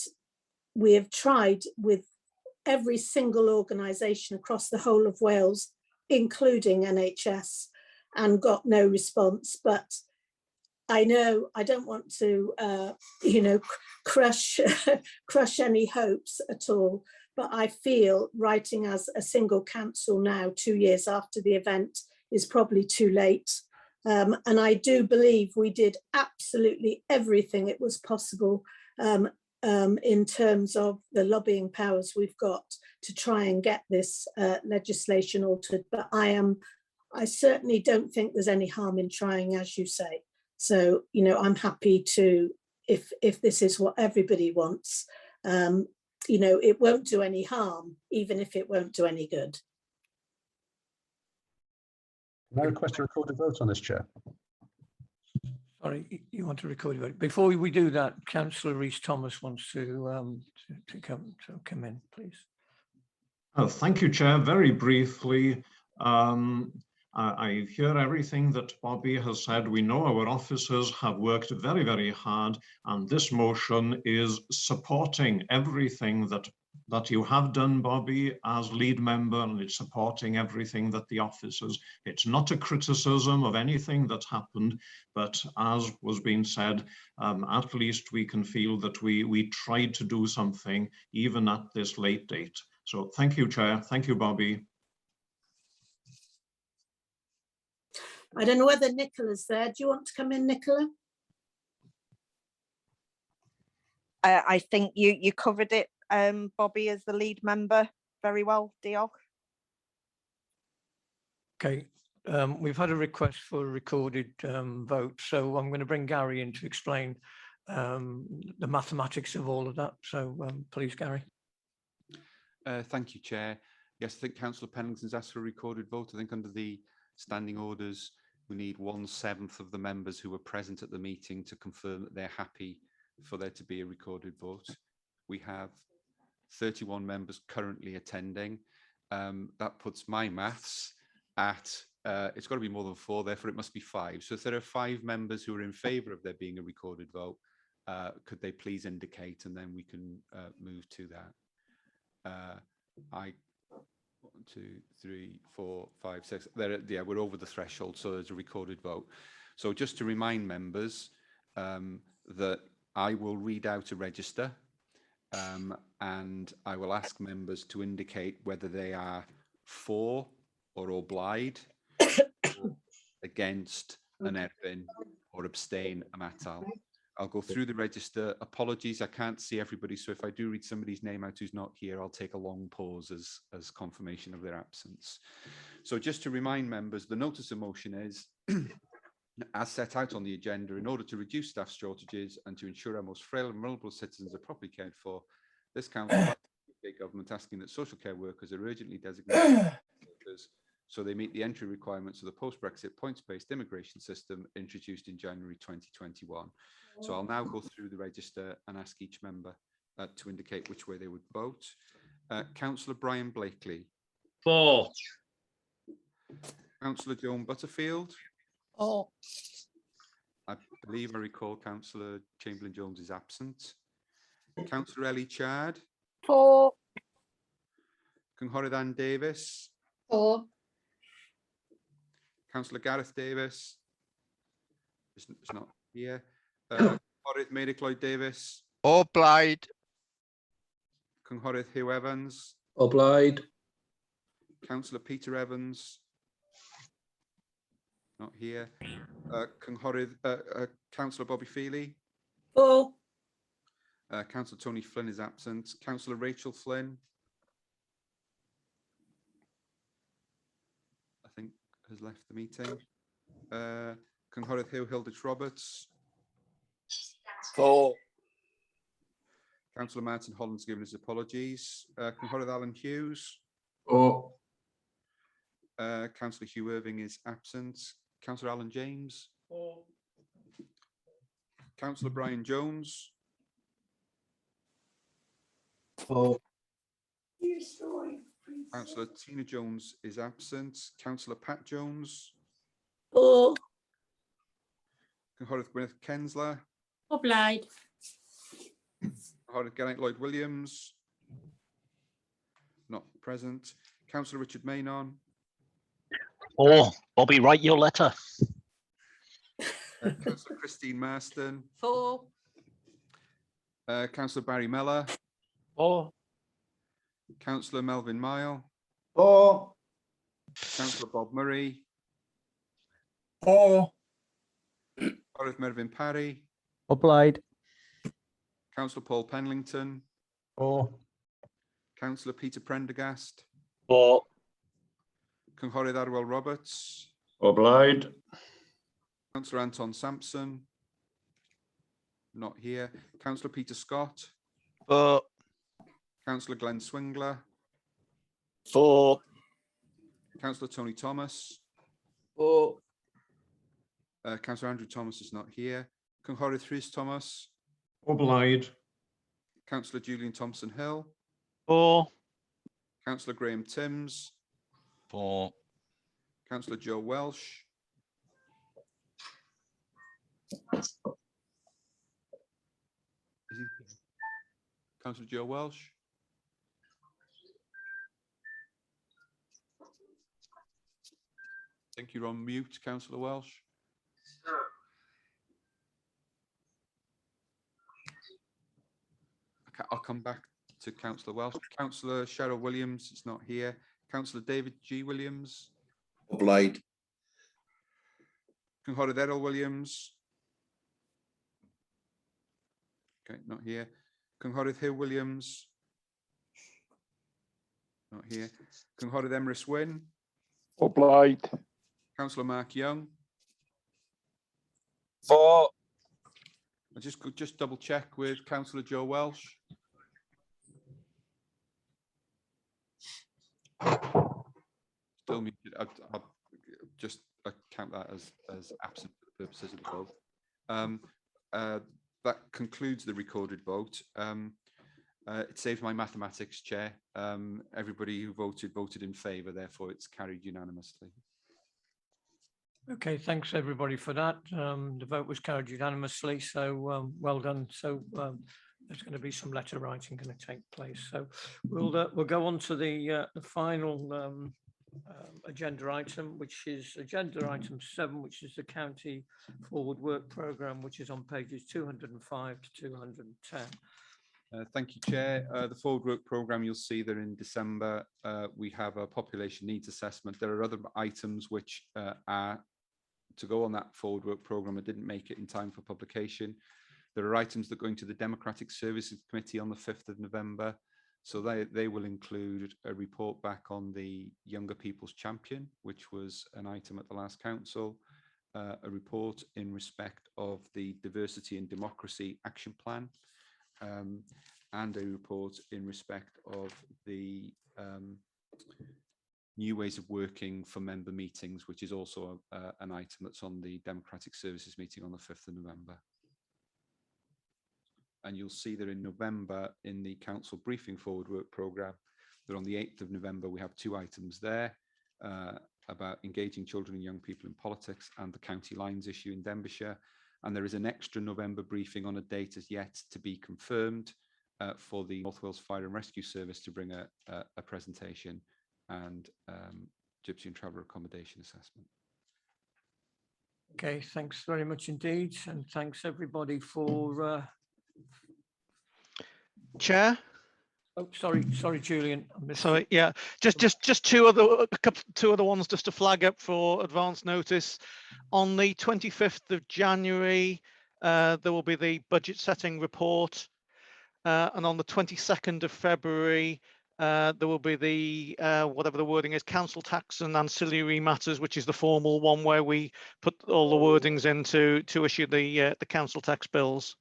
we have tried with every single organisation across the whole of Wales, including NHS, and got no response. But I know I don't want to, you know, crush any hopes at all. But I feel writing as a single council now, 2 years after the event, is probably too late. And I do believe we did absolutely everything it was possible in terms of the lobbying powers we've got to try and get this legislation altered. But I certainly don't think there's any harm in trying, as you say. So, you know, I'm happy to, if this is what everybody wants, you know, it won't do any harm, even if it won't do any good. Can I request a recorded vote on this, Chair? Sorry, you want to record your vote. Before we do that, Councillor Rhys-Thomas wants to come in, please. Oh, thank you, Chair. Very briefly, I hear everything that Bobby has said. We know our officers have worked very, very hard, and this motion is supporting everything that that you have done, Bobby, as lead member, and it's supporting everything that the officers. It's not a criticism of anything that's happened, but as was being said, at least we can feel that we tried to do something even at this late date. So thank you, Chair. Thank you, Bobby. I don't know whether Nicola's there. Do you want to come in, Nicola? I think you covered it, Bobby, as the lead member very well, Diolch. Okay, we've had a request for a recorded vote, so I'm going to bring Gary in to explain the mathematics of all of that. So please, Gary. Thank you, Chair. Yes, I think Councillor Pennington's asked for a recorded vote. I think under the standing orders, we need 1/7 of the members who were present at the meeting to confirm that they're happy for there to be a recorded vote. We have 31 members currently attending. That puts my maths at, it's got to be more than 4, therefore it must be 5. So if there are 5 members who are in favour of there being a recorded vote, could they please indicate, and then we can move to that. 1, 2, 3, 4, 5, 6. Yeah, we're over the threshold, so there's a recorded vote. So just to remind members that I will read out a register, and I will ask members to indicate whether they are for or obliged, or against an erbyn, or abstain a matal. I'll go through the register. Apologies, I can't see everybody, so if I do read somebody's name out who's not here, I'll take a long pause as confirmation of their absence. So just to remind members, the notice of motion is, as set out on the agenda, in order to reduce staff shortages and to ensure our most frail and vulnerable citizens are properly cared for, this council UK government asking that social care workers are urgently designated workers so they meet the entry requirements of the post-Brexit points-based immigration system introduced in January 2021. So I'll now go through the register and ask each member to indicate which way they would vote. Councillor Brian Blakely. For. Councillor Joan Butterfield. For. I believe I recall Councillor Chamberlain-Jones is absent. Councillor Ellie Chard. For. Cynghorydd Ann Davis. For. Councillor Gareth Davis. It's not here. Cynghorydd Mary Lloyd Davis. Obliged. Cynghorydd Hugh Evans. Obliged. Councillor Peter Evans. Not here. Councillor Bobby Feely. For. Councillor Tony Flynn is absent. Councillor Rachel Flynn. I think has left the meeting. Cynghorydd Hugh Hilditch Roberts. For. Councillor Martin Holland's given his apologies. Cynghorydd Alan Hughes. For. Councillor Hugh Irving is absent. Councillor Alan James. For. Councillor Brian Jones. For. Councillor Tina Jones is absent. Councillor Pat Jones. For. Cynghorydd Gwyneth Kensler. Obliged. Cynghorydd Geraint Lloyd Williams. Not present. Councillor Richard Maynon. Oh, Bobby, write your letter. Councillor Christine Marston. For. Councillor Barry Mellor. For. Councillor Melvin Mile. For. Councillor Bob Murray. For. Cynghorydd Mervyn Parry. Obliged. Councillor Paul Penlington. For. Councillor Peter Prendergast. For. Cynghorydd Arwel Roberts. Obliged. Councillor Anton Sampson. Not here. Councillor Peter Scott. For. Councillor Glenn Swingler. For. Councillor Tony Thomas. For. Councillor Andrew Thomas is not here. Cynghorydd Rhys Thomas. Obliged. Councillor Julian Thompson Hill. For. Councillor Graham Timms. For. Councillor Joe Welsh. Is he here? Councillor Joe Welsh. think you're on mute, Councillor Welsh. Okay, I'll come back to Councillor Welsh. Councillor Cheryl Williams is not here. Councillor David G. Williams. O blaid. Cynghorydd Errol Williams. Okay, not here. Cynghorydd Hugh Williams. Not here. Cynghorydd Emrys Wyn. O blaid. Councillor Mark Young. For. I'll just double check with Councillor Joe Welsh. Still muted. I'll just count that as absent for the purposes of the vote. That concludes the recorded vote. It saves my mathematics, Chair. Everybody who voted in favour, therefore it's carried unanimously. Okay, thanks everybody for that. The vote was carried unanimously, so well done. So there's going to be some letter writing going to take place. So we'll go on to the final agenda item, which is agenda item 7, which is the County Forward Work Programme, which is on pages 205 to 210. Thank you, Chair. The Forward Work Programme, you'll see that in December we have a population needs assessment. There are other items which are to go on that Forward Work Programme. I didn't make it in time for publication. There are items that go into the Democratic Services Committee on the 5th of November. So they will include a report back on the Younger People's Champion, which was an item at the last council, a report in respect of the Diversity and Democracy Action Plan, and a report in respect of the new ways of working for member meetings, which is also an item that's on the Democratic Services meeting on the 5th of November. And you'll see that in November in the council briefing Forward Work Programme, that on the 8th of November we have 2 items there about engaging children and young people in politics and the county lines issue in Denbighshire. And there is an extra November briefing on a date as yet to be confirmed for the North Wales Fire and Rescue Service to bring a presentation and Gypsy and Traveller Accommodation Assessment. Okay, thanks very much indeed, and thanks everybody for Chair. Oh, sorry, Julian. Sorry, yeah, just two other ones just to flag up for advance notice. On the 25th of January, there will be the budget setting report, and on the 22nd of February, there will be the whatever the wording is, council tax and ancillary matters, which is the formal one where we put all the wordings in to issue the council tax bills.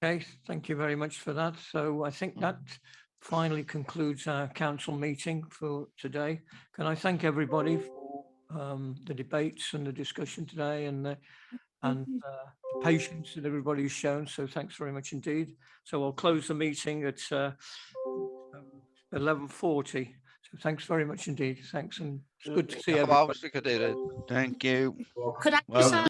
Okay, thank you very much for that. So I think that finally concludes our council meeting for today. Can I thank everybody for the debates and the discussion today and the patience that everybody's shown. So thanks very much indeed. So I'll close the meeting at 11:40. So thanks very much indeed. Thanks, and it's good to see everybody. Thank you. Could I Well,